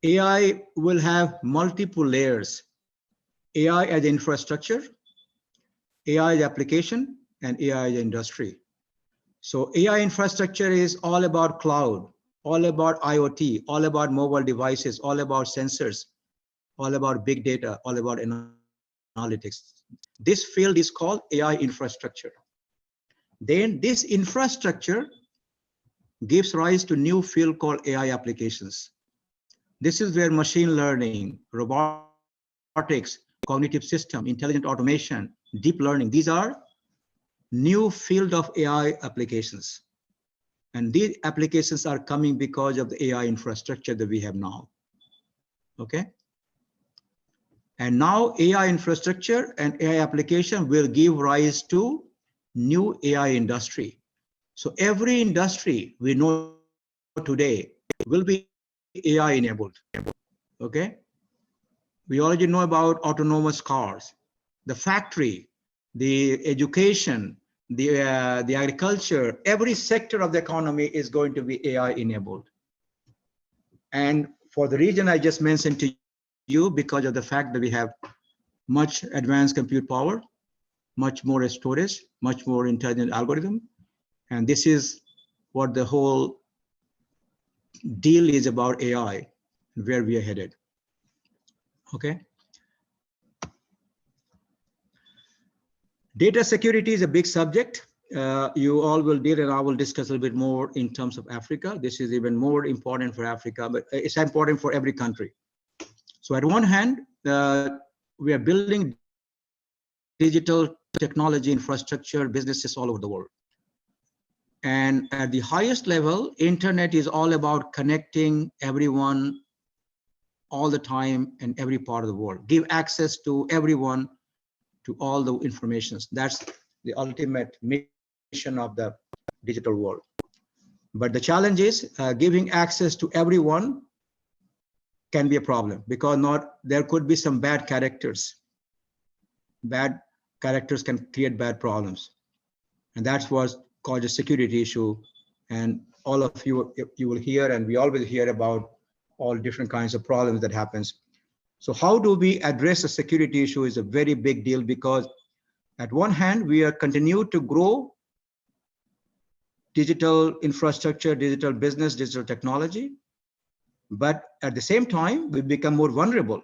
AI will have multiple layers. AI as infrastructure, AI as application, and AI as industry. So AI infrastructure is all about cloud, all about IoT, all about mobile devices, all about sensors, all about big data, all about analytics. This field is called AI infrastructure. Then this infrastructure gives rise to new field called AI applications. This is where machine learning, robotics, cognitive system, intelligent automation, deep learning, these are new field of AI applications. And these applications are coming because of the AI infrastructure that we have now. Okay. And now AI infrastructure and AI application will give rise to new AI industry. So every industry we know today will be AI enabled. Okay. We already know about autonomous cars, the factory, the education, the agriculture, every sector of the economy is going to be AI enabled. And for the reason I just mentioned to you, because of the fact that we have much advanced compute power, much more storage, much more intelligent algorithm. And this is what the whole deal is about AI, where we are headed. Okay. Data security is a big subject. You all will deal, and I will discuss a little bit more in terms of Africa. This is even more important for Africa, but it's important for every country. So at one hand, we are building digital technology infrastructure businesses all over the world. And at the highest level, internet is all about connecting everyone all the time in every part of the world. Give access to everyone to all the informations. That's the ultimate mission of the digital world. But the challenge is giving access to everyone can be a problem, because there could be some bad characters. Bad characters can create bad problems. And that's what's called a security issue. And all of you will hear, and we all will hear about all different kinds of problems that happens. So how do we address a security issue is a very big deal, because at one hand, we are continue to grow digital infrastructure, digital business, digital technology, but at the same time, we become more vulnerable.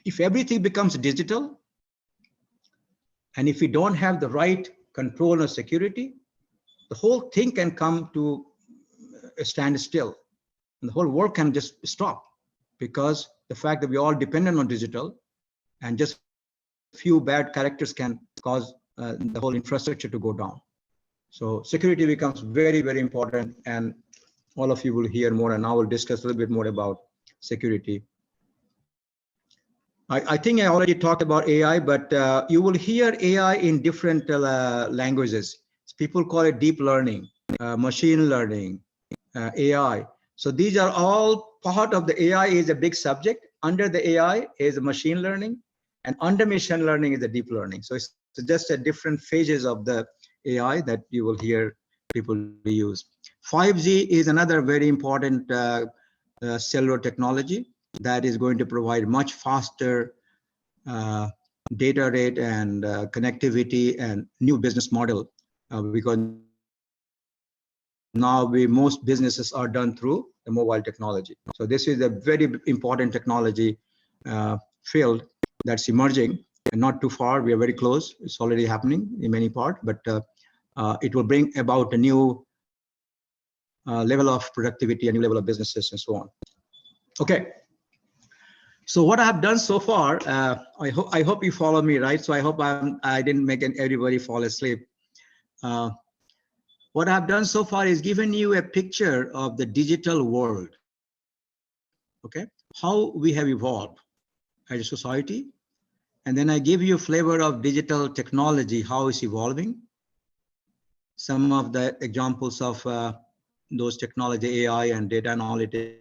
If everything becomes digital, and if we don't have the right control or security, the whole thing can come to a standstill, and the whole world can just stop, because the fact that we all dependent on digital, and just few bad characters can cause the whole infrastructure to go down. So security becomes very, very important, and all of you will hear more, and I will discuss a little bit more about security. I think I already talked about AI, but you will hear AI in different languages. People call it deep learning, machine learning, AI. So these are all part of the AI is a big subject. Under the AI is machine learning, and under machine learning is the deep learning. So it's just a different phases of the AI that you will hear people use. 5G is another very important cellular technology that is going to provide much faster data rate and connectivity and new business model, because now most businesses are done through the mobile technology. So this is a very important technology field that's emerging, and not too far. We are very close. It's already happening in many parts, but it will bring about a new level of productivity, a new level of businesses, and so on. Okay. So what I have done so far, I hope you follow me, right? So I hope I didn't make everybody fall asleep. What I've done so far is given you a picture of the digital world. Okay, how we have evolved as a society, and then I give you a flavor of digital technology, how it's evolving. Some of the examples of those technology, AI and data analytics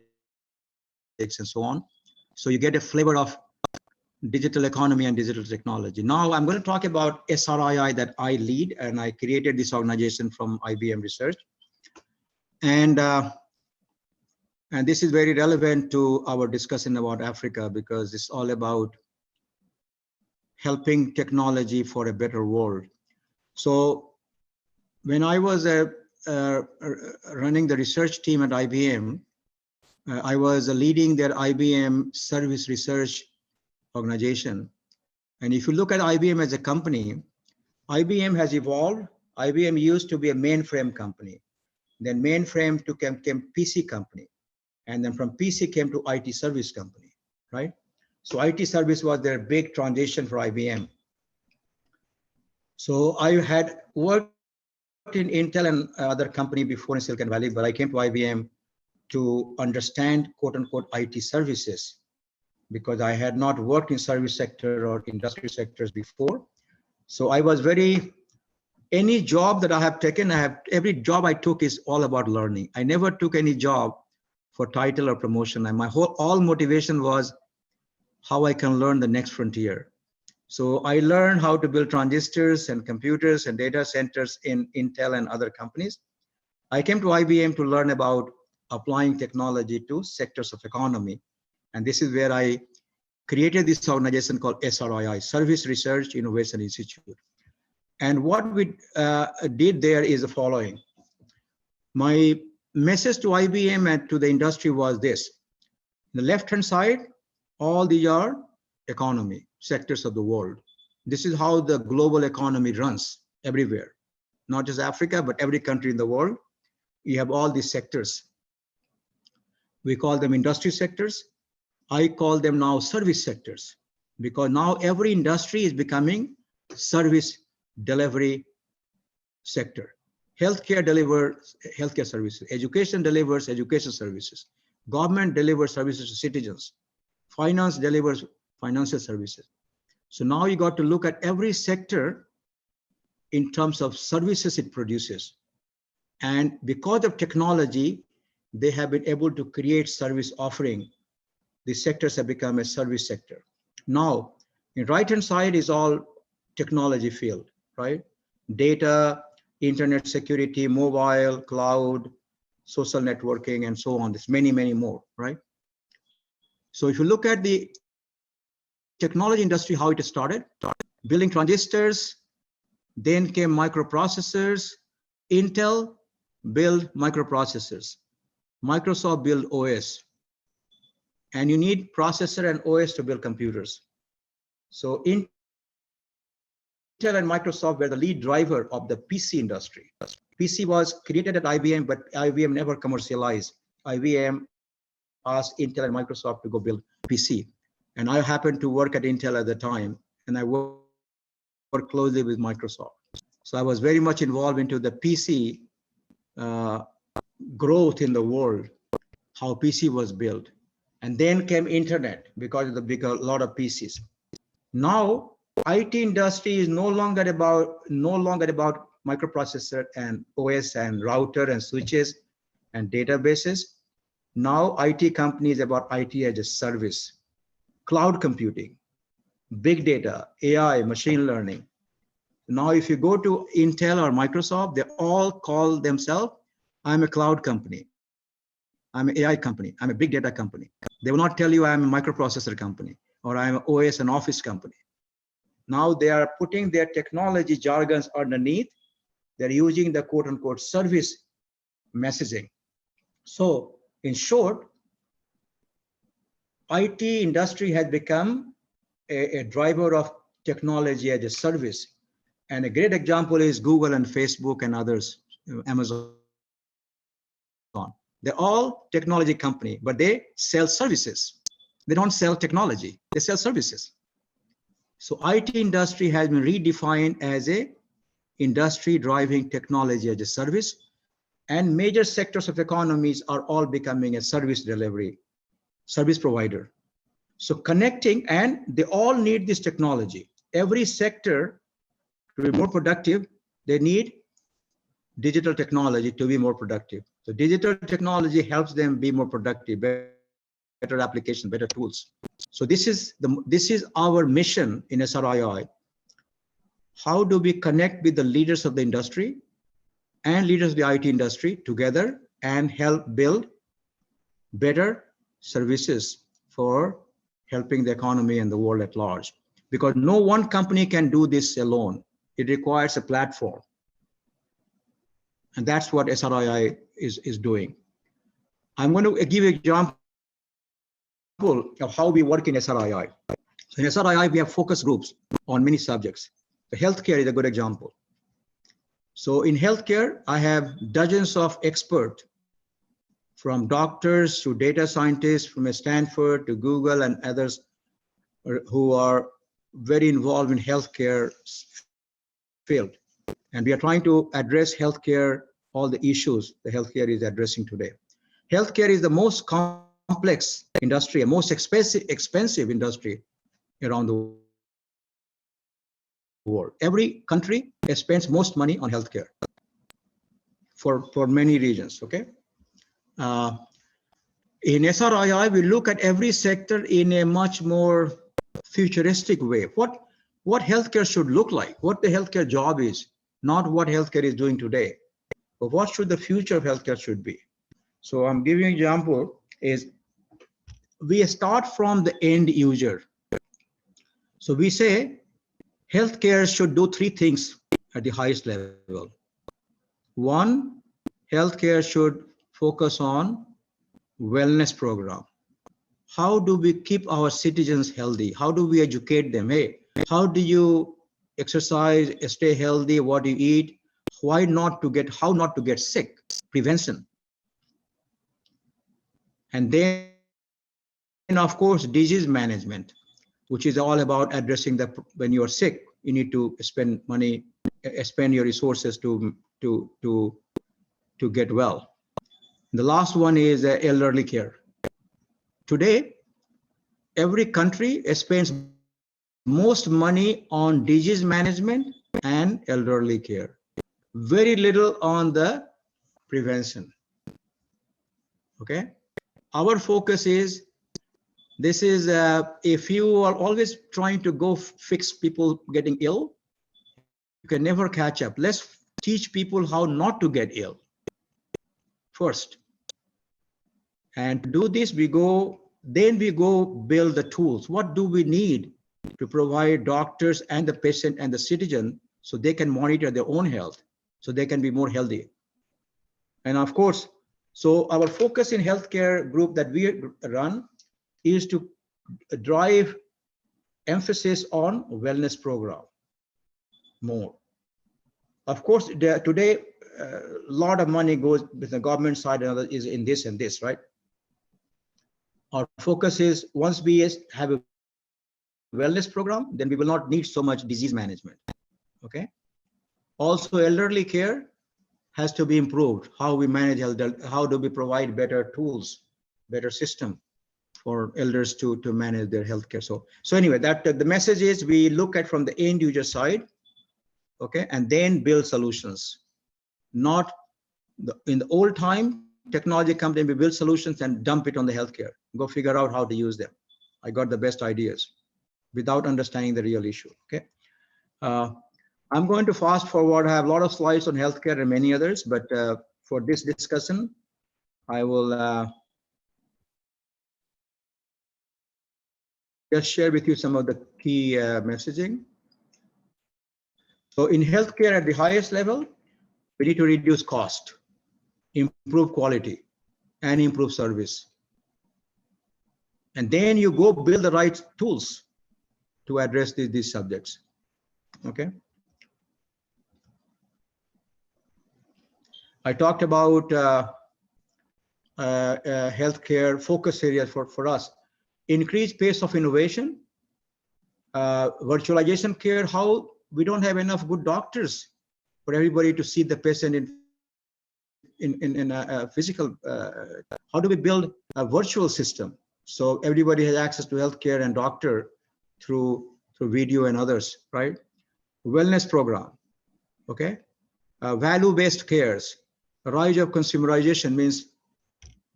and so on. So you get a flavor of digital economy and digital technology. Now I'm going to talk about SRII that I lead, and I created this organization from IBM Research. And this is very relevant to our discussion about Africa, because it's all about helping technology for a better world. So when I was running the research team at IBM, I was leading their IBM service research organization. And if you look at IBM as a company, IBM has evolved. IBM used to be a mainframe company. Then mainframe came PC company. And then from PC came to IT service company, right? So IT service was their big transition for IBM. So I had worked in Intel and other company before in Silicon Valley, but I came to IBM to understand quote unquote IT services, because I had not worked in service sector or industry sectors before. So I was any job that I have taken, every job I took is all about learning. I never took any job for title or promotion. And my all motivation was how I can learn the next frontier. So I learned how to build transistors and computers and data centers in Intel and other companies. I came to IBM to learn about applying technology to sectors of economy. And this is where I created this organization called SRII, Service Research Innovation Institute. And what we did there is the following. My message to IBM and to the industry was this. The left-hand side, all these are economy, sectors of the world. This is how the global economy runs everywhere, not just Africa, but every country in the world. You have all these sectors. We call them industry sectors. I call them now service sectors, because now every industry is becoming service delivery sector. Healthcare delivers healthcare services. Education delivers education services. Government delivers services to citizens. Finance delivers financial services. So now you got to look at every sector in terms of services it produces. And because of technology, they have been able to create service offering. These sectors have become a service sector. Now, the right-hand side is all technology field, right? Data, internet security, mobile, cloud, social networking, and so on. There's many, many more, right? So if you look at the technology industry, how it started, building transistors, then came microprocessors. Intel built microprocessors. Microsoft built OS. And you need processor and OS to build computers. So Intel and Microsoft were the lead driver of the PC industry. PC was created at IBM, but IBM never commercialized. IBM asked Intel and Microsoft to go build PC. And I happened to work at Intel at the time, and I worked closely with Microsoft. So I was very much involved into the PC growth in the world, how PC was built. And then came internet because of the bigger lot of PCs. Now, IT industry is no longer about microprocessor and OS and router and switches and databases. Now, IT company is about IT as a service, cloud computing, big data, AI, machine learning. Now, if you go to Intel or Microsoft, they all call themselves, I'm a cloud company, I'm an AI company, I'm a big data company. They will not tell you I'm a microprocessor company or I'm an OS and Office company. Now they are putting their technology jargons underneath. They're using the quote unquote service messaging. So in short, IT industry has become a driver of technology as a service. And a great example is Google and Facebook and others, Amazon. They're all technology company, but they sell services. They don't sell technology, they sell services. So IT industry has been redefined as a industry driving technology as a service, and major sectors of economies are all becoming a service delivery, service provider. So connecting, and they all need this technology. Every sector to be more productive, they need digital technology to be more productive. So digital technology helps them be more productive, better application, better tools. So this is our mission in SRII. How do we connect with the leaders of the industry and leaders of the IT industry together and help build better services for helping the economy and the world at large? Because no one company can do this alone. It requires a platform. And that's what SRII is doing. I'm going to give you an example of how we work in SRII. So in SRII, we have focus groups on many subjects. The healthcare is a good example. So in healthcare, I have dozens of experts, from doctors to data scientists, from Stanford to Google and others who are very involved in healthcare field. And we are trying to address healthcare, all the issues the healthcare is addressing today. Healthcare is the most complex industry, and most expensive industry around the world. Every country spends most money on healthcare for many regions, okay? In SRII, we look at every sector in a much more futuristic way. What healthcare should look like, what the healthcare job is, not what healthcare is doing today, but what should the future of healthcare should be. So I'm giving an example is we start from the end user. So we say healthcare should do three things at the highest level. One, healthcare should focus on wellness program. How do we keep our citizens healthy? How do we educate them? Hey, how do you exercise, stay healthy, what do you eat? How not to get sick, prevention. And then, of course, disease management, which is all about addressing when you are sick, you need to spend money, spend your resources to get well. The last one is elderly care. Today, every country spends most money on disease management and elderly care. Very little on the prevention. Okay? Our focus is, this is if you are always trying to go fix people getting ill, you can never catch up. Let's teach people how not to get ill first. And to do this, we go build the tools. What do we need to provide doctors and the patient and the citizen so they can monitor their own health, so they can be more healthy? And of course, so our focus in healthcare group that we run is to drive emphasis on wellness program more. Of course, today, a lot of money goes with the government side and other is in this and this, right? Our focus is, once we have a wellness program, then we will not need so much disease management, okay? Also, elderly care has to be improved. How we manage elderly, how do we provide better tools, better system for elders to manage their healthcare. So anyway, that the message is, we look at from the end user side, okay, and then build solutions. Not in the old time, technology company, we build solutions and dump it on the healthcare. Go figure out how to use them. I got the best ideas without understanding the real issue, okay? I'm going to fast forward. I have a lot of slides on healthcare and many others, but for this discussion, I will just share with you some of the key messaging. So in healthcare at the highest level, we need to reduce cost, improve quality, and improve service. And then you go build the right tools to address these subjects, okay? I talked about healthcare focus areas for us. Increased pace of innovation, virtualization care. How we don't have enough good doctors for everybody to see the patient in a physical. How do we build a virtual system so everybody has access to healthcare and doctor through video and others, right? Wellness program, okay? Value-based cares. Rise of consumerization means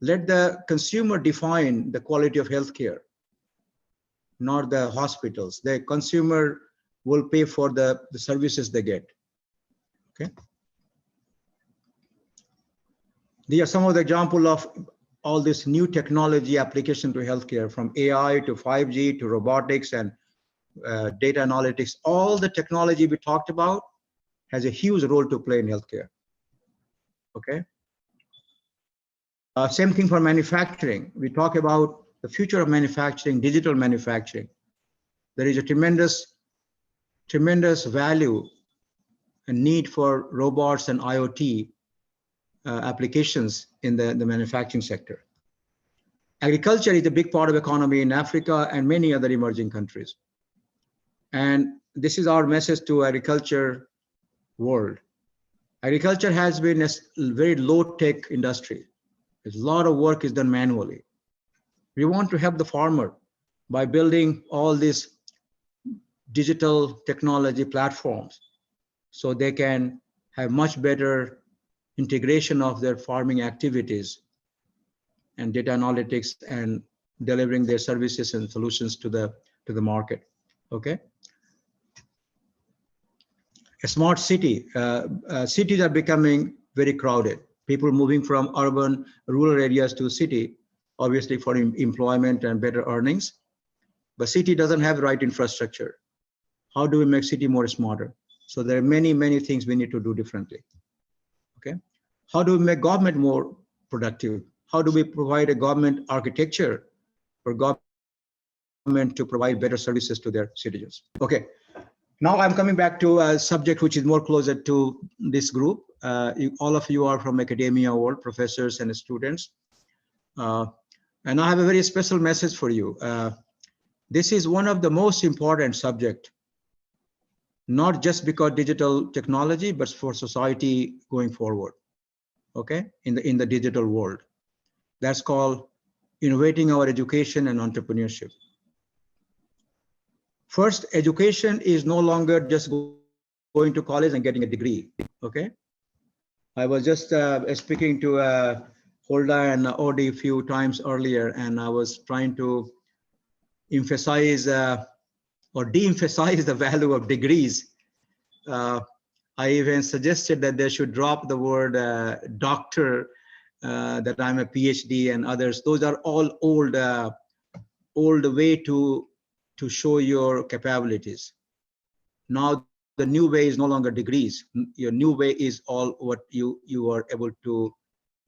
let the consumer define the quality of healthcare. not the hospitals. The consumer will pay for the services they get. Okay. These are some of the examples of all this new technology application to healthcare, from AI to 5G to robotics and data analytics. All the technology we talked about has a huge role to play in healthcare. Okay. Same thing for manufacturing. We talk about the future of manufacturing, digital manufacturing. There is a tremendous value and need for robots and IoT applications in the manufacturing sector. Agriculture is a big part of economy in Africa and many other emerging countries. And this is our message to agriculture world. Agriculture has been a very low-tech industry. A lot of work is done manually. We want to help the farmer by building all these digital technology platforms so they can have much better integration of their farming activities and data analytics and delivering their services and solutions to the market. Okay. A smart city. Cities are becoming very crowded. People moving from urban, rural areas to city, obviously for employment and better earnings. But city doesn't have the right infrastructure. How do we make city more smarter? So there are many, many things we need to do differently. Okay. How do we make government more productive? How do we provide a government architecture for government to provide better services to their citizens? Okay. Now I'm coming back to a subject which is more closer to this group. All of you are from academia world, professors and students. And I have a very special message for you. This is one of the most important subjects, not just because digital technology, but for society going forward. Okay, in the digital world. That's called innovating our education and entrepreneurship. First, education is no longer just going to college and getting a degree. Okay, I was just speaking to Holda and Odi a few times earlier, and I was trying to emphasize or de-emphasize the value of degrees. I even suggested that they should drop the word doctor, that I'm a PhD and others. Those are all old way to show your capabilities. Now the new way is no longer degrees. Your new way is all what you are able to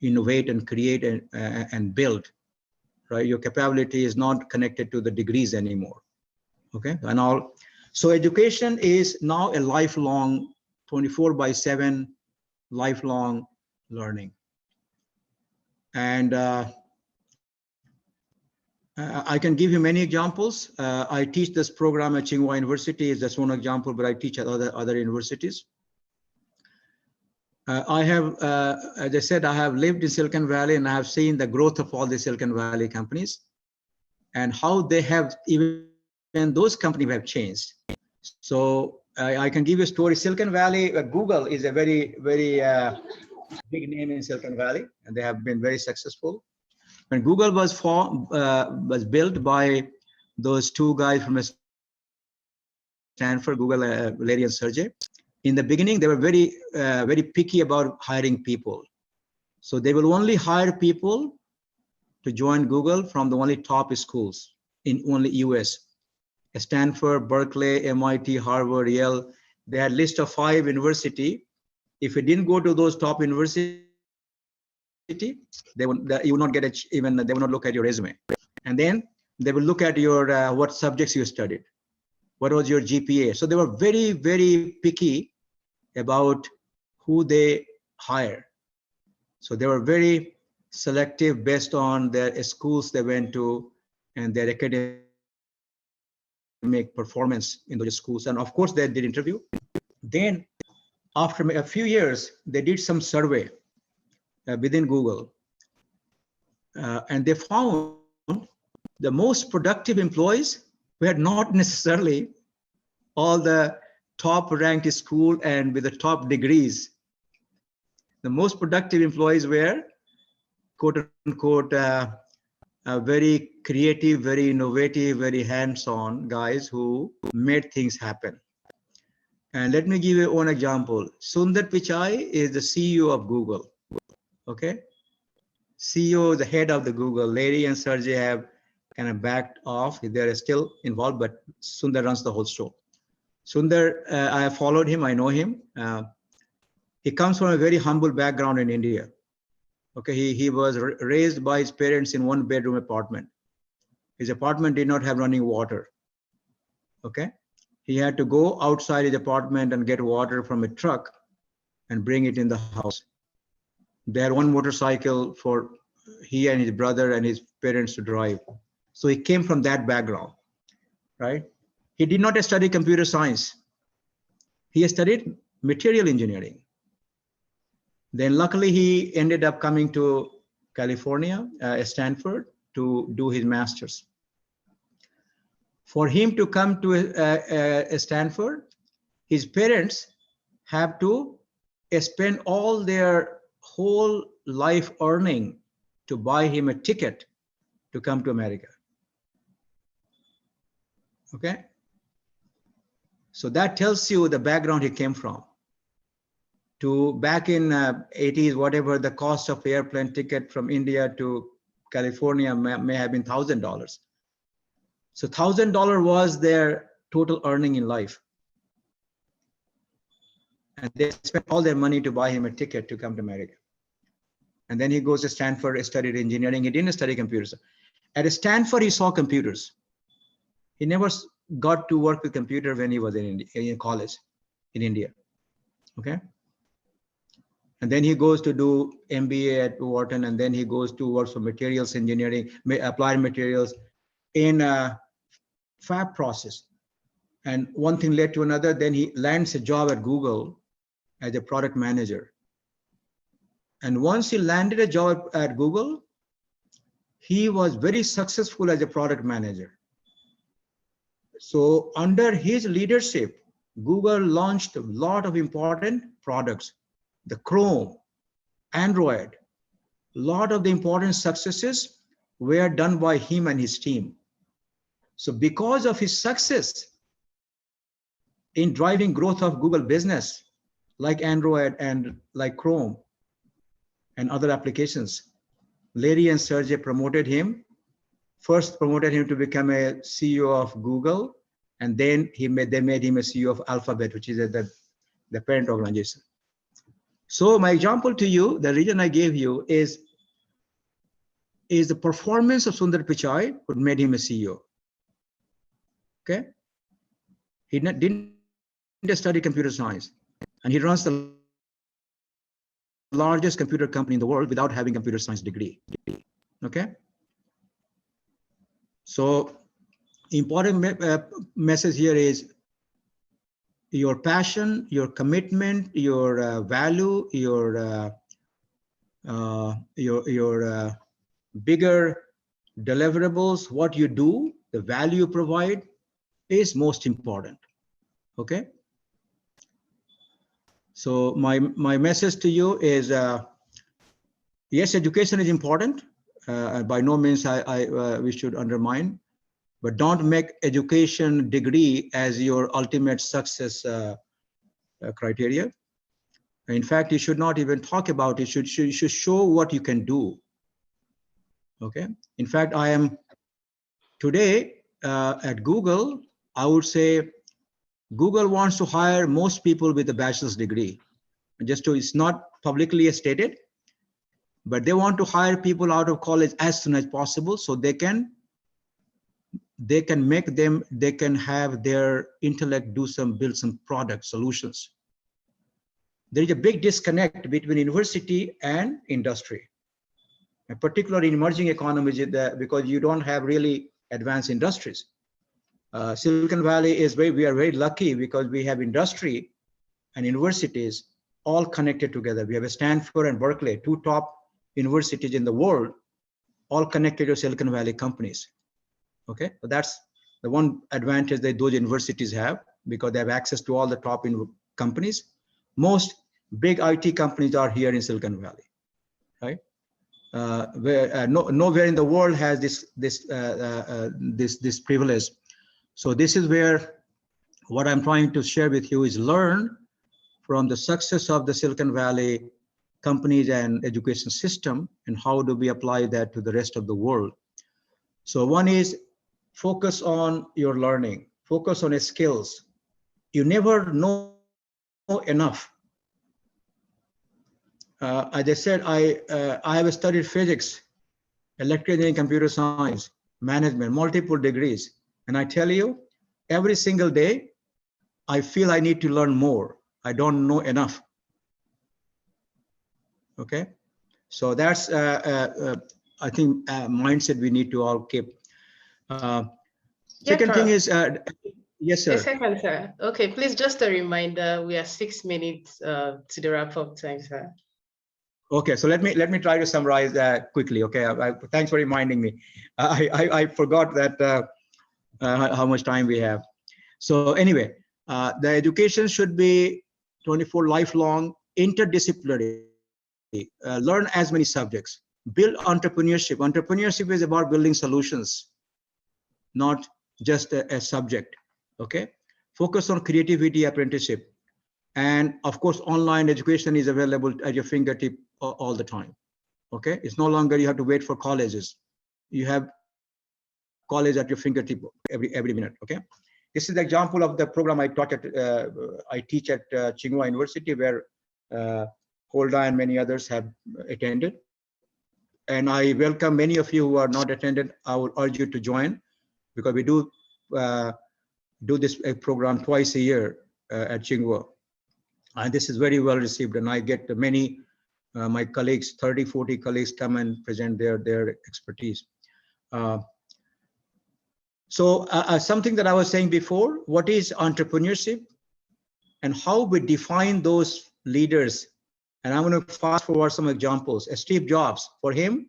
innovate and create and build. Right? Your capability is not connected to the degrees anymore. Okay, and all. So education is now a lifelong, 24/7 lifelong learning. And I can give you many examples. I teach this program at Tsinghua University. Is just one example, but I teach at other universities. I have, as I said, I have lived in Silicon Valley and I have seen the growth of all the Silicon Valley companies and how they have, even those companies have changed. So I can give you a story. Silicon Valley, Google is a very, very big name in Silicon Valley, and they have been very successful. When Google was built by those two guys from Stanford, Google, Larry and Sergey. In the beginning, they were very, very picky about hiring people. So they will only hire people to join Google from the only top schools in only US. Stanford, Berkeley, MIT, Harvard, Yale. They had a list of 5 universities. If you didn't go to those top universities, you will not get even, they will not look at your resume. And then they will look at your what subjects you studied. What was your GPA? So they were very, very picky about who they hire. So they were very selective based on their schools they went to and their academic performance in those schools. And of course, they did interview. Then after a few years, they did some survey within Google. And they found the most productive employees were not necessarily all the top ranked school and with the top degrees. The most productive employees were quote unquote very creative, very innovative, very hands-on guys who made things happen. And let me give you one example. Sundar Pichai is the CEO of Google. Okay, CEO, the head of the Google. Larry and Sergey have kind of backed off. They're still involved, but Sundar runs the whole show. Sundar, I have followed him. I know him. He comes from a very humble background in India. Okay, he was raised by his parents in one bedroom apartment. His apartment did not have running water. Okay, he had to go outside his apartment and get water from a truck and bring it in the house. They had one motorcycle for he and his brother and his parents to drive. So he came from that background, right? He did not study computer science. He studied material engineering. Then luckily he ended up coming to California, Stanford, to do his master's. For him to come to Stanford, his parents have to spend all their whole life earning to buy him a ticket to come to America. Okay? So that tells you the background he came from. To back in 80s, whatever the cost of airplane ticket from India to California may have been $1,000. So $1,000 was their total earning in life. And they spent all their money to buy him a ticket to come to America. And then he goes to Stanford, studied engineering. He didn't study computers. At Stanford, he saw computers. He never got to work with computer when he was in college in India. Okay. And then he goes to do MBA at Wharton, and then he goes to work for materials engineering, applied materials in a fab process. And one thing led to another. Then he lands a job at Google as a product manager. And once he landed a job at Google, he was very successful as a product manager. So under his leadership, Google launched a lot of important products. The Chrome, Android, a lot of the important successes were done by him and his team. So because of his success in driving growth of Google business, like Android and like Chrome and other applications, Larry and Sergey promoted him. First promoted him to become a CEO of Google, and then they made him a CEO of Alphabet, which is the parent organization. So my example to you, the reason I gave you is the performance of Sundar Pichai what made him a CEO. Okay, he didn't study computer science, and he runs the largest computer company in the world without having a computer science degree. Okay, so important message here is your passion, your commitment, your value, your bigger deliverables, what you do, the value you provide is most important. Okay. So my message to you is, yes, education is important. By no means we should undermine, but don't make education degree as your ultimate success criteria. In fact, you should not even talk about it. You should show what you can do. Okay. In fact, I am today at Google. I would say Google wants to hire most people with a bachelor's degree. It's not publicly stated, but they want to hire people out of college as soon as possible, so they can have their intellect build some product solutions. There is a big disconnect between university and industry, and particularly in emerging economies, because you don't have really advanced industries. Silicon Valley we are very lucky because we have industry and universities all connected together. We have Stanford and Berkeley, two top universities in the world, all connected to Silicon Valley companies. Okay, so that's the one advantage that those universities have, because they have access to all the top companies. Most big IT companies are here in Silicon Valley, right? where nowhere in the world has this privilege. So this is where what I'm trying to share with you is learn from the success of the Silicon Valley companies and education system, and how do we apply that to the rest of the world. So one is focus on your learning, focus on skills. You never know enough. As I said, I have studied physics, electrical engineering, computer science, management, multiple degrees. And I tell you, every single day, I feel I need to learn more. I don't know enough. Okay, so that's I think mindset we need to all keep. Second thing is, yes, sir. A second, sir. Okay, please, just a reminder, we are 6 minutes to the wrap-up time, sir. Okay, so let me try to summarize that quickly. Okay, thanks for reminding me. I forgot that how much time we have. So anyway, the education should be 24 lifelong, interdisciplinary. Learn as many subjects. Build entrepreneurship. Entrepreneurship is about building solutions, not just a subject. Okay, focus on creativity, apprenticeship, and of course, online education is available at your fingertip all the time. Okay, it's no longer you have to wait for colleges. You have college at your fingertip every minute. Okay, this is the example of the program I taught at I teach at Tsinghua University, where Holda and many others have attended. And I welcome many of you who are not attended. I would urge you to join, because we do this program twice a year at Tsinghua. And this is very well received. And I get many, my colleagues, 30, 40 colleagues come and present their expertise. So something that I was saying before, what is entrepreneurship and how we define those leaders? And I'm going to fast forward some examples. Steve Jobs, for him,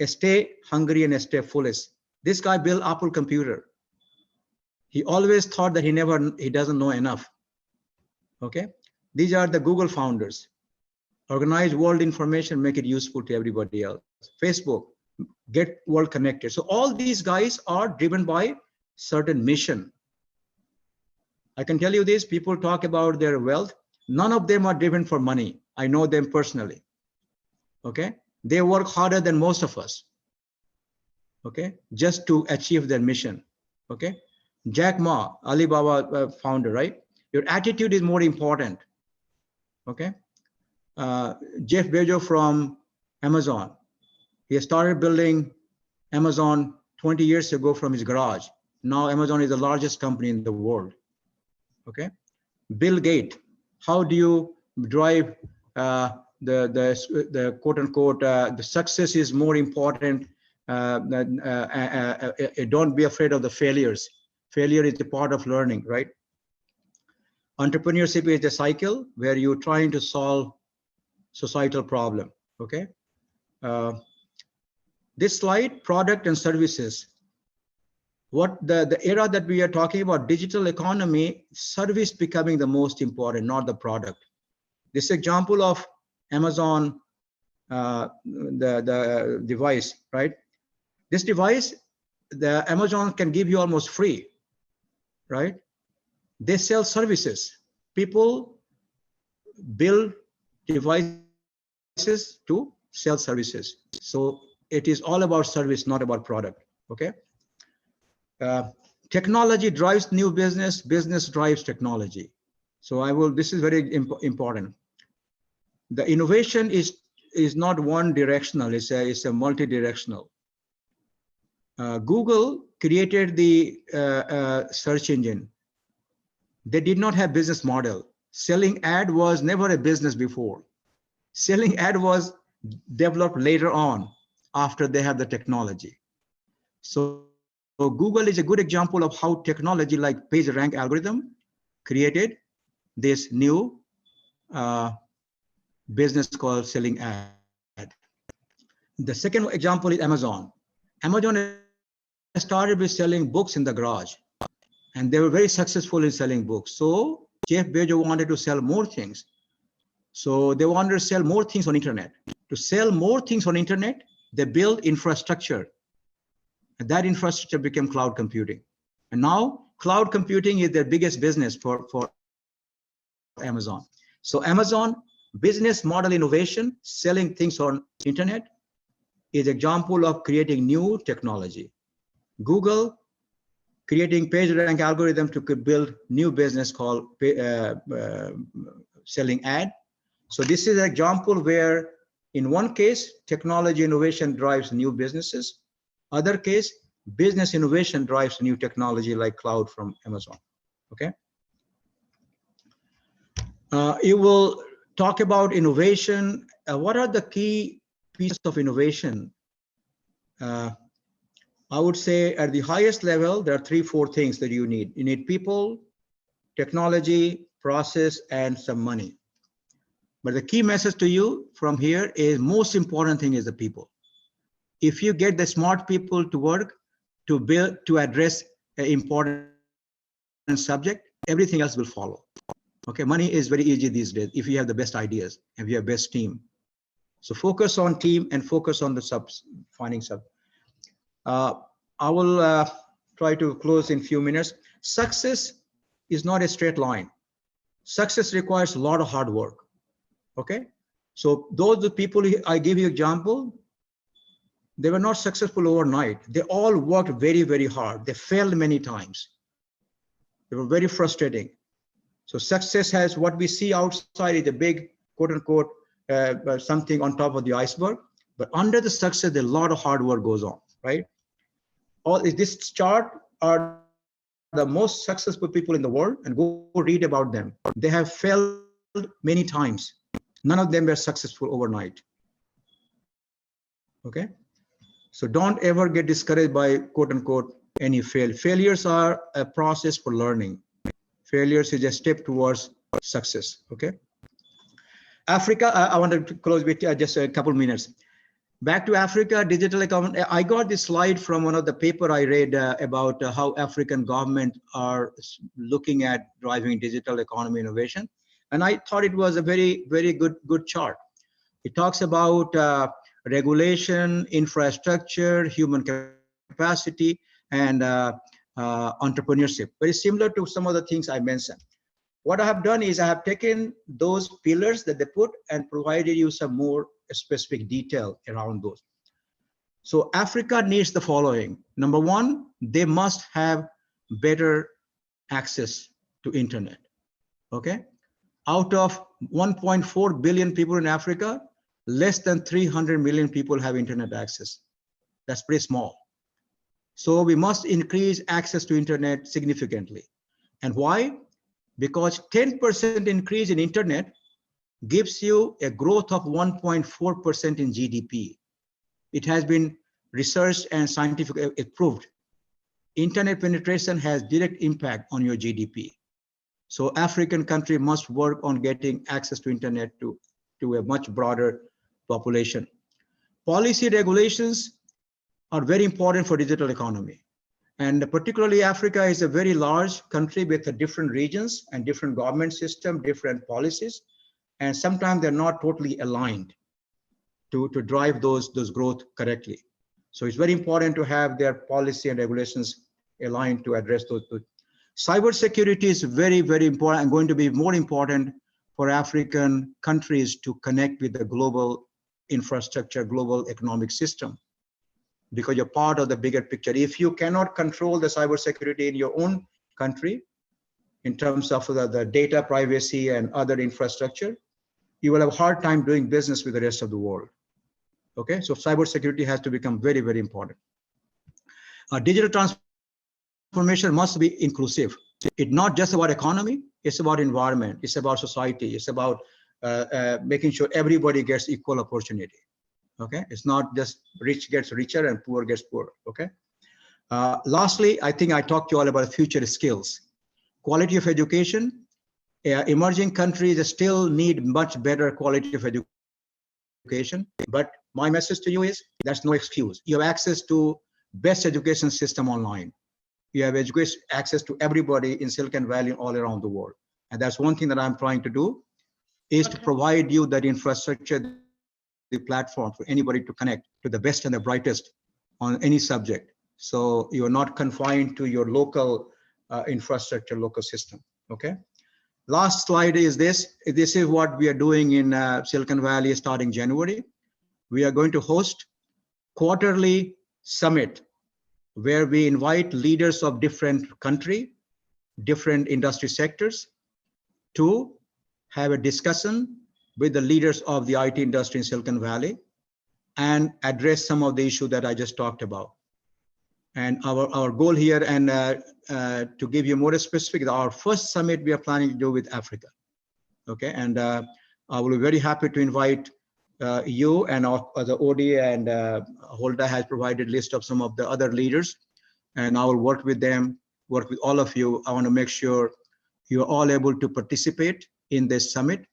stay hungry and stay foolish. This guy built Apple computer. He always thought that he doesn't know enough. Okay, these are the Google founders. Organize world information, make it useful to everybody else. Facebook, get world connected. So all these guys are driven by certain mission. I can tell you this, people talk about their wealth. None of them are driven for money. I know them personally. Okay, they work harder than most of us. Okay, just to achieve their mission. Okay, Jack Ma, Alibaba founder, right? Your attitude is more important. Okay, Jeff Bezos from Amazon, he started building Amazon 20 years ago from his garage. Now Amazon is the largest company in the world. Okay, Bill Gates, how do you drive the quote unquote the success is more important. Don't be afraid of the failures. Failure is a part of learning, right? Entrepreneurship is a cycle where you're trying to solve societal problem. Okay, this slide, product and services. What the era that we are talking about, digital economy, service becoming the most important, not the product. This example of Amazon, the device, right? This device, the Amazon can give you almost free, right? They sell services. People build devices to sell services. So it is all about service, not about product. Okay. Technology drives new business. Business drives technology. So this is very important. The innovation is not one directional. It's a multi-directional. Google created the search engine. They did not have business model. Selling ad was never a business before. Selling ad was developed later on after they had the technology. So Google is a good example of how technology like PageRank algorithm created this new business called selling ad. The second example is Amazon. Amazon started with selling books in the garage, and they were very successful in selling books. So Jeff Bezos wanted to sell more things. So they wanted to sell more things on internet. to sell more things on internet, they build infrastructure. And that infrastructure became cloud computing. And now cloud computing is their biggest business for Amazon. So Amazon business model innovation, selling things on internet, is example of creating new technology. Google creating PageRank algorithm to build new business called selling ad. So this is an example where in one case, technology innovation drives new businesses. Other case, business innovation drives new technology like cloud from Amazon, okay? It will talk about innovation. What are the key pieces of innovation? I would say at the highest level, there are 3-4 things that you need. You need people, technology, process, and some money. But the key message to you from here is most important thing is the people. If you get the smart people to work to build, to address an important subject, everything else will follow. Okay, money is very easy these days if you have the best ideas and you have best team. So focus on team and focus on the finding sub. I will try to close in few minutes. Success is not a straight line. Success requires a lot of hard work. Okay, so those the people I give you example, they were not successful overnight. They all worked very, very hard. They failed many times. They were very frustrating. So success has what we see outside is a big quote unquote something on top of the iceberg, but under the success, a lot of hard work goes on, right? All this chart are the most successful people in the world, and go read about them. They have failed many times. None of them were successful overnight. Okay, so don't ever get discouraged by quote unquote any failures are a process for learning. Failures is a step towards success. Okay, Africa, I wanted to close with just a couple minutes. Back to Africa, digital economy. I got this slide from one of the paper I read about how African government are looking at driving digital economy innovation. And I thought it was a very, very good chart. It talks about regulation, infrastructure, human capacity, and entrepreneurship. Very similar to some of the things I mentioned. What I have done is I have taken those pillars that they put and provided you some more specific detail around those. So Africa needs the following. Number one, they must have better access to internet. Okay. Out of 1.4 billion people in Africa, less than 300 million people have internet access. That's pretty small. So we must increase access to internet significantly. And why? Because 10% increase in internet gives you a growth of 1.4% in GDP. It has been researched and scientifically proved. Internet penetration has direct impact on your GDP. So African country must work on getting access to internet to a much broader population. Policy regulations are very important for digital economy. And particularly Africa is a very large country with different regions and different government system, different policies. And sometimes they're not totally aligned to drive those growth correctly. So it's very important to have their policy and regulations aligned to address those. Cybersecurity is very, very important and going to be more important for African countries to connect with the global infrastructure, global economic system, because you're part of the bigger picture. If you cannot control the cybersecurity in your own country, in terms of the data privacy and other infrastructure, you will have a hard time doing business with the rest of the world. Okay, so cybersecurity has to become very, very important. Digital transformation must be inclusive. It's not just about economy, it's about environment, it's about society, it's about making sure everybody gets equal opportunity. Okay, it's not just rich gets richer and poor gets poorer. Okay. Lastly, I think I talked to you all about future skills. Quality of education. Emerging countries still need much better quality of education, but my message to you is that's no excuse. You have access to best education system online. You have education access to everybody in Silicon Valley all around the world. And that's one thing that I'm trying to do is to provide you that infrastructure the platform for anybody to connect to the best and the brightest on any subject. So you're not confined to your local infrastructure, local system. Okay. Last slide is this. This is what we are doing in Silicon Valley starting January. We are going to host quarterly summit where we invite leaders of different country, different industry sectors to have a discussion with the leaders of the IT industry in Silicon Valley and address some of the issues that I just talked about. And our goal here, and to give you more specific, our first summit we are planning to do with Africa. Okay, and I will be very happy to invite you and the OD and Holda has provided list of some of the other leaders, and I will work with them, work with all of you. I want to make sure you're all able to participate in this summit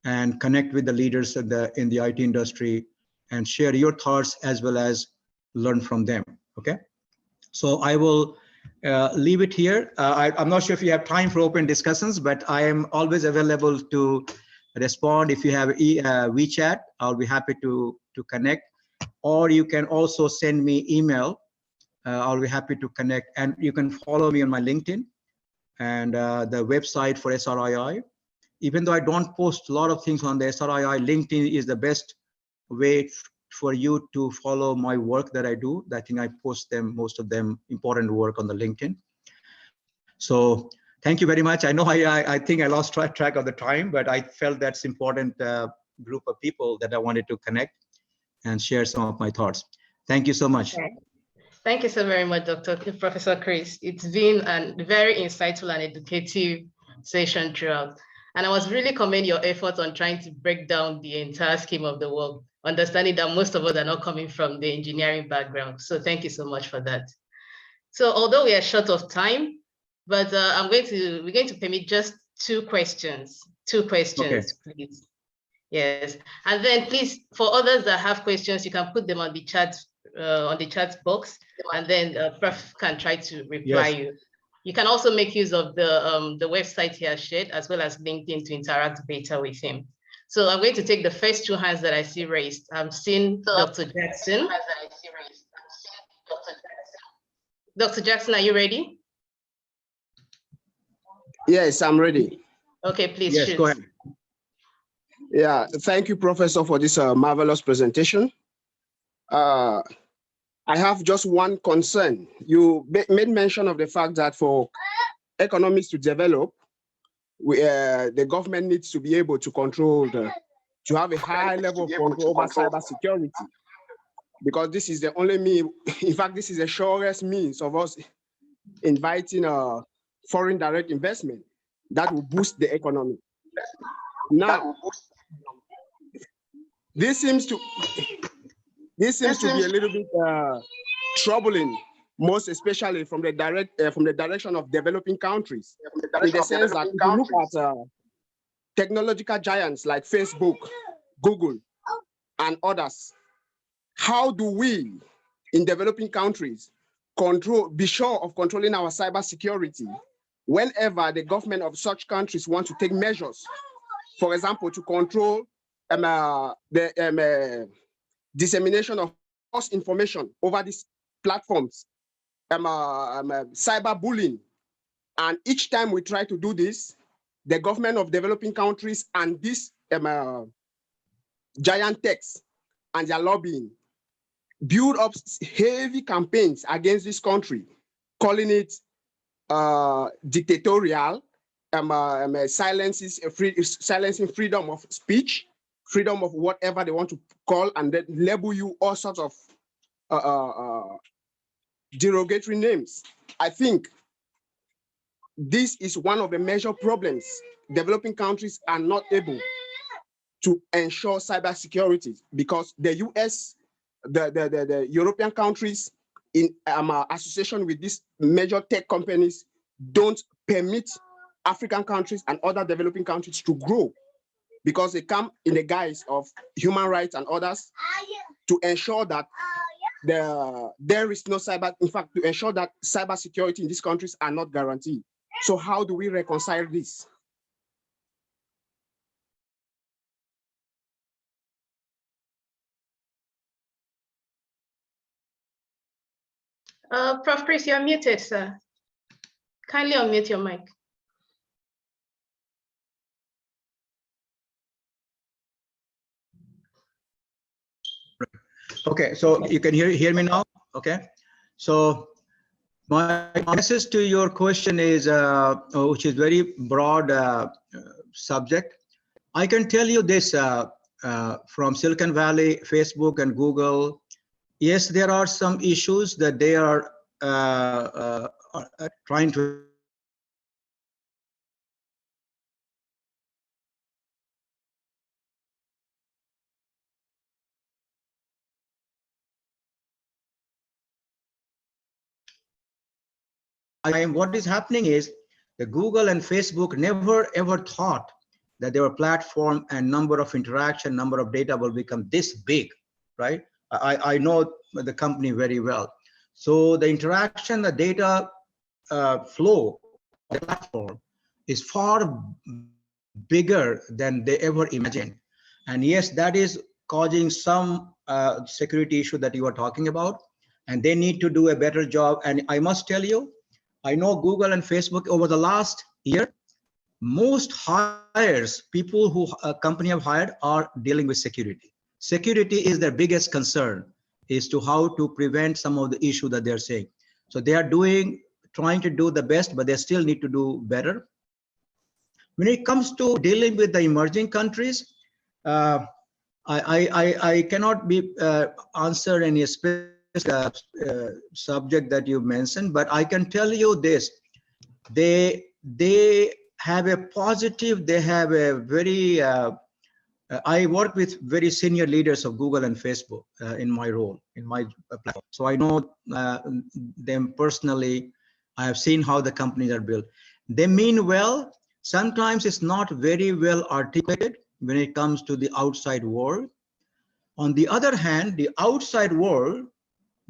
and connect with the leaders in the IT industry and share your thoughts as well as learn from them. Okay, so I will leave it here. I'm not sure if you have time for open discussions, but I am always available to respond. If you have WeChat, I'll be happy to connect, or you can also send me email. I'll be happy to connect, and you can follow me on my LinkedIn and the website for SRII. Even though I don't post a lot of things on the SRII, LinkedIn is the best way for you to follow my work that I do. I think I post them, most of them important work on the LinkedIn. So thank you very much. I know I think I lost track of the time, but I felt that's important group of people that I wanted to connect and share some of my thoughts. Thank you so much. Okay. Thank you so very much, Professor Kris. It's been a very insightful and educative session throughout. And I was really commend your efforts on trying to break down the entire scheme of the work, understanding that most of us are not coming from the engineering background. So thank you so much for that. So although we are short of time, but we're going to permit just two questions, okay, please. Yes, and then please, for others that have questions, you can put them on the chat box, and then Prof can try to reply you. You can also make use of the website he has shared, as well as LinkedIn, to interact better with him. So I'm going to take the first two hands that I see raised. I'm seeing Dr. Jackson. Dr. Jackson, are you ready? Yes, I'm ready. Okay, please shoot. Go ahead. Yeah, thank you, Professor, for this marvelous presentation. I have just one concern. You made mention of the fact that for economies to develop, the government needs to be able to control, to have a high level of control over cybersecurity, because this is the only means, in fact, this is the surest means of us inviting foreign direct investment that will boost the economy. Now, this seems to be a little bit troubling, most especially from the direction of developing countries, in the sense that if you look at technological giants like Facebook, Google, and others, how do we, in developing countries, be sure of controlling our cybersecurity whenever the government of such countries want to take measures, for example, to control the dissemination of false information over these platforms, cyberbullying. And each time we try to do this, the government of developing countries and these giant techs and their lobbying build up heavy campaigns against this country, calling it dictatorial, silencing freedom of speech, freedom of whatever they want to call, and then label you all sorts of derogatory names. I think this is one of the major problems. Developing countries are not able to ensure cybersecurity because the US, the European countries, in association with these major tech companies, don't permit African countries and other developing countries to grow, because they come in the guise of human rights and others to ensure that there is no cyber, in fact, to ensure that cybersecurity in these countries are not guaranteed. So how do we reconcile this? Prof. Kris, you're muted, sir. Kindly unmute your mic. Okay, so you can hear me now. Okay, so my message to your question is, which is very broad subject. I can tell you this from Silicon Valley, Facebook, and Google. Yes, there are some issues that they are trying to. What is happening is the Google and Facebook never ever thought that their platform and number of interaction, number of data will become this big, right? I know the company very well. So the interaction, the data flow, the platform is far bigger than they ever imagined. And yes, that is causing some security issue that you are talking about, and they need to do a better job. And I must tell you, I know Google and Facebook over the last year, most hires, people who a company have hired are dealing with security. Security is their biggest concern, is to how to prevent some of the issue that they're saying. So they are trying to do the best, but they still need to do better. When it comes to dealing with the emerging countries, I cannot be answer any specific subject that you mentioned, but I can tell you this: they have a positive. They have a very. I work with very senior leaders of Google and Facebook in my role, in my platform. So I know them personally. I have seen how the companies are built. They mean well. Sometimes it's not very well articulated when it comes to the outside world. On the other hand, the outside world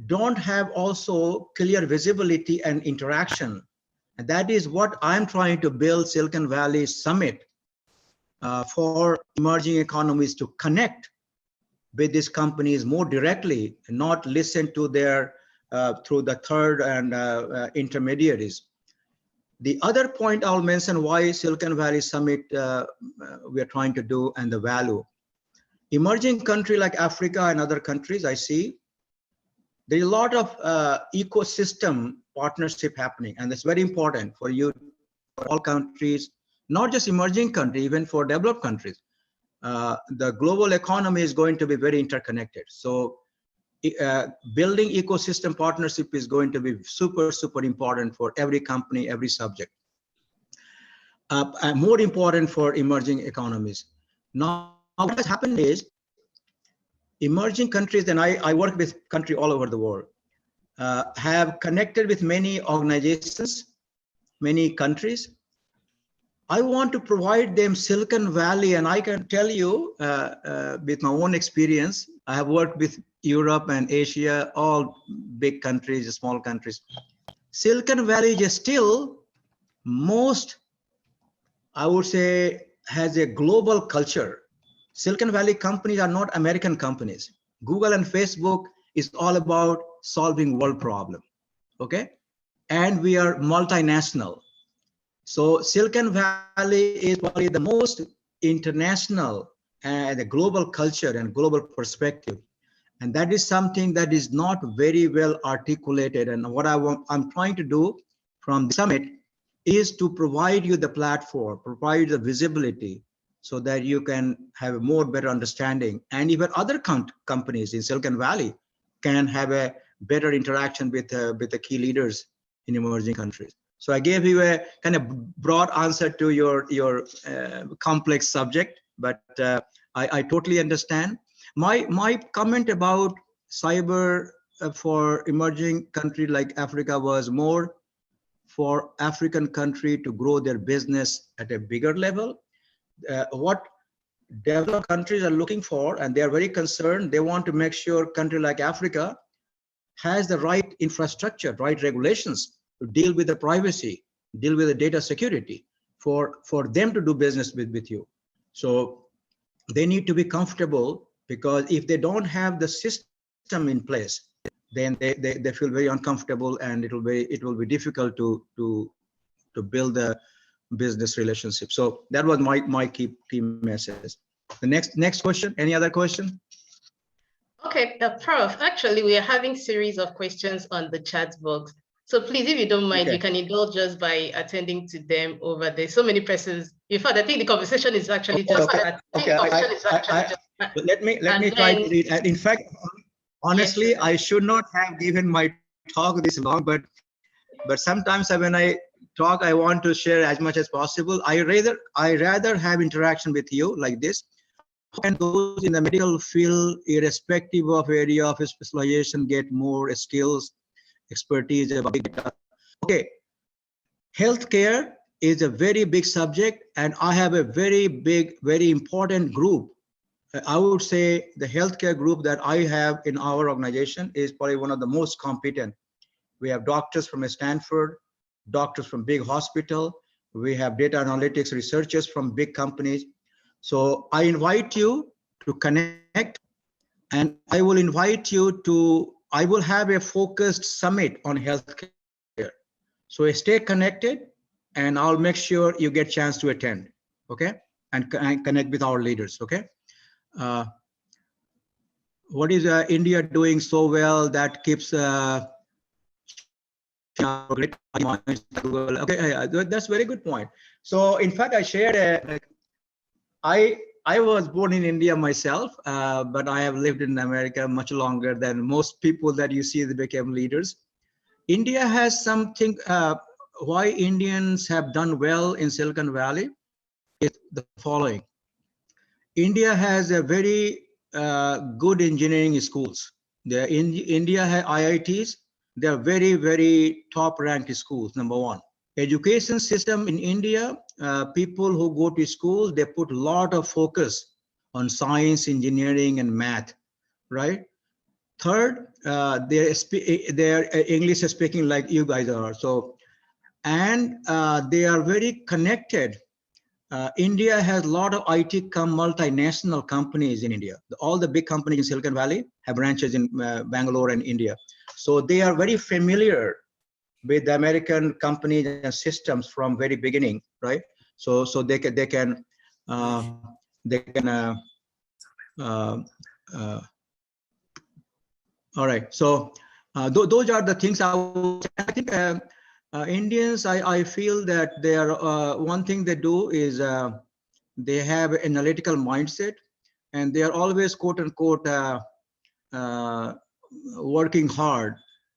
don't have also clear visibility and interaction. And that is what I'm trying to build Silicon Valley Summit for emerging economies to connect with these companies more directly and not listen to their through the third and intermediaries. The other point I'll mention why Silicon Valley Summit we are trying to do and the value. Emerging country like Africa and other countries, I see there's a lot of ecosystem partnership happening, and it's very important for you, for all countries, not just emerging countries, even for developed countries. The global economy is going to be very interconnected. So building ecosystem partnership is going to be super, super important for every company, every subject. And more important for emerging economies. Now, what has happened is emerging countries, and I work with countries all over the world, have connected with many organizations, many countries. I want to provide them Silicon Valley, and I can tell you with my own experience, I have worked with Europe and Asia, all big countries, small countries. Silicon Valley is still most, I would say, has a global culture. Silicon Valley companies are not American companies. Google and Facebook is all about solving world problem, okay? And we are multinational. So Silicon Valley is probably the most international and the global culture and global perspective. And that is something that is not very well articulated. And what I'm trying to do from the summit is to provide you the platform, provide the visibility so that you can have a more better understanding. And even other companies in Silicon Valley can have a better interaction with the key leaders in emerging countries. So I gave you a kind of broad answer to your complex subject, but I totally understand. My comment about cyber for emerging country like Africa was more for African country to grow their business at a bigger level. What developed countries are looking for, and they are very concerned, they want to make sure country like Africa has the right infrastructure, right regulations to deal with the privacy, deal with the data security for them to do business with you. So they need to be comfortable, because if they don't have the system in place, then they feel very uncomfortable, and it will be difficult to build a business relationship. So that was my key message. The next question. Any other question? Okay, Prof, actually, we are having series of questions on the chat box. So please, if you don't mind, Okay. you can indulge us by attending to them over there. So many persons. In fact, I think the conversation is actually just. Okay. Let me try to read. In fact, honestly, Yes, I should not have given my talk this long, but sometimes when I talk, I want to share as much as possible. I rather have interaction with you like this. And those in the medical field, irrespective of area of specialization, get more skills, expertise about big data. Okay, healthcare is a very big subject, and I have a very big, very important group. I would say the healthcare group that I have in our organization is probably one of the most competent. We have doctors from Stanford, doctors from big hospital. We have data analytics researchers from big companies. So I invite you to connect, and I will invite you to, I will have a focused summit on healthcare. So stay connected, and I'll make sure you get a chance to attend, okay? And connect with our leaders, okay? What is India doing so well that keeps great? Okay, that's a very good point. So in fact, I shared I was born in India myself, but I have lived in America much longer than most people that you see that became leaders. India has something, why Indians have done well in Silicon Valley is the following. India has a very good engineering schools. India has IITs. They are very, very top ranked schools, number one. Education system in India, people who go to school, they put a lot of focus on science, engineering, and math, right? Third, they're English speaking like you guys are. So, and they are very connected. India has a lot of IT multinational companies in India. All the big companies in Silicon Valley have branches in Bangalore and India. So they are very familiar with the American companies and systems from very beginning, right? So they can all right. So those are the things I think Indians, I feel that they are one thing they do is they have an analytical mindset, and they are always quote unquote working hard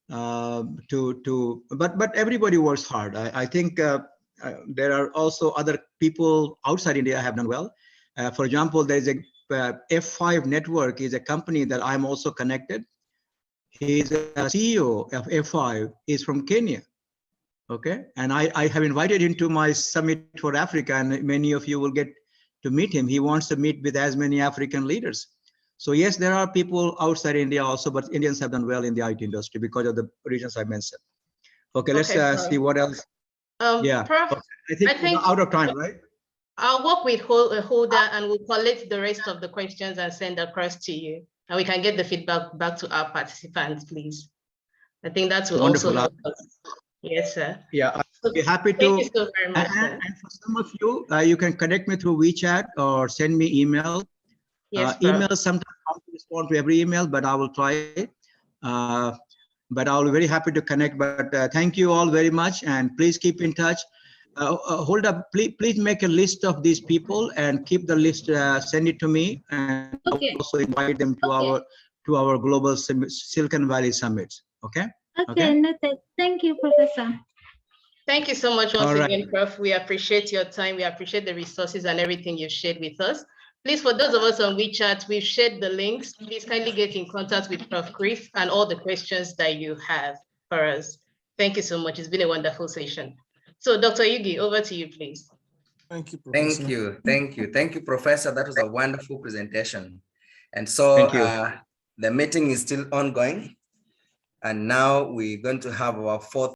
but everybody works hard. I think there are also other people outside India have done well. For example, there is a F5 network is a company that I'm also connected. He's a CEO of F5 is from Kenya. Okay, and I have invited him to my summit for Africa, and many of you will get to meet him. He wants to meet with as many African leaders. So yes, there are people outside India also, but Indians have done well in the IT industry because of the reasons I mentioned. Okay, let's see what else. Yeah, Prof, okay. I think we're out of time, right? I'll work with Holder, and we'll collect the rest of the questions and send across to you, and we can get the feedback back to our participants, please. I think that will also help us. Yes, sir. Yeah, I'll be happy to. Thank you so very much, sir. And for some of you, you can connect me through WeChat or send me email. Yes, email, sometimes I don't respond to every email, but I will try. But I'll be very happy to connect. But thank you all very much, and please keep in touch. Hold up, please make a list of these people and keep the list. Send it to me, and Okay. I'll also invite them to our global Silicon Valley summits. Okay. Okay, noted. Thank you, Professor. Thank you so much once All right. again, Prof. We appreciate your time. We appreciate the resources and everything you've shared with us. Please, for those of us on WeChat, we've shared the links. Please kindly get in contact with Prof. Kris and all the questions that you have for us. Thank you so much. It's been a wonderful session. So Dr. Yugi, over to you, please. Thank you, Professor. Thank you, Professor. That was a wonderful presentation. And so the meeting is still ongoing. And now we're going to have our fourth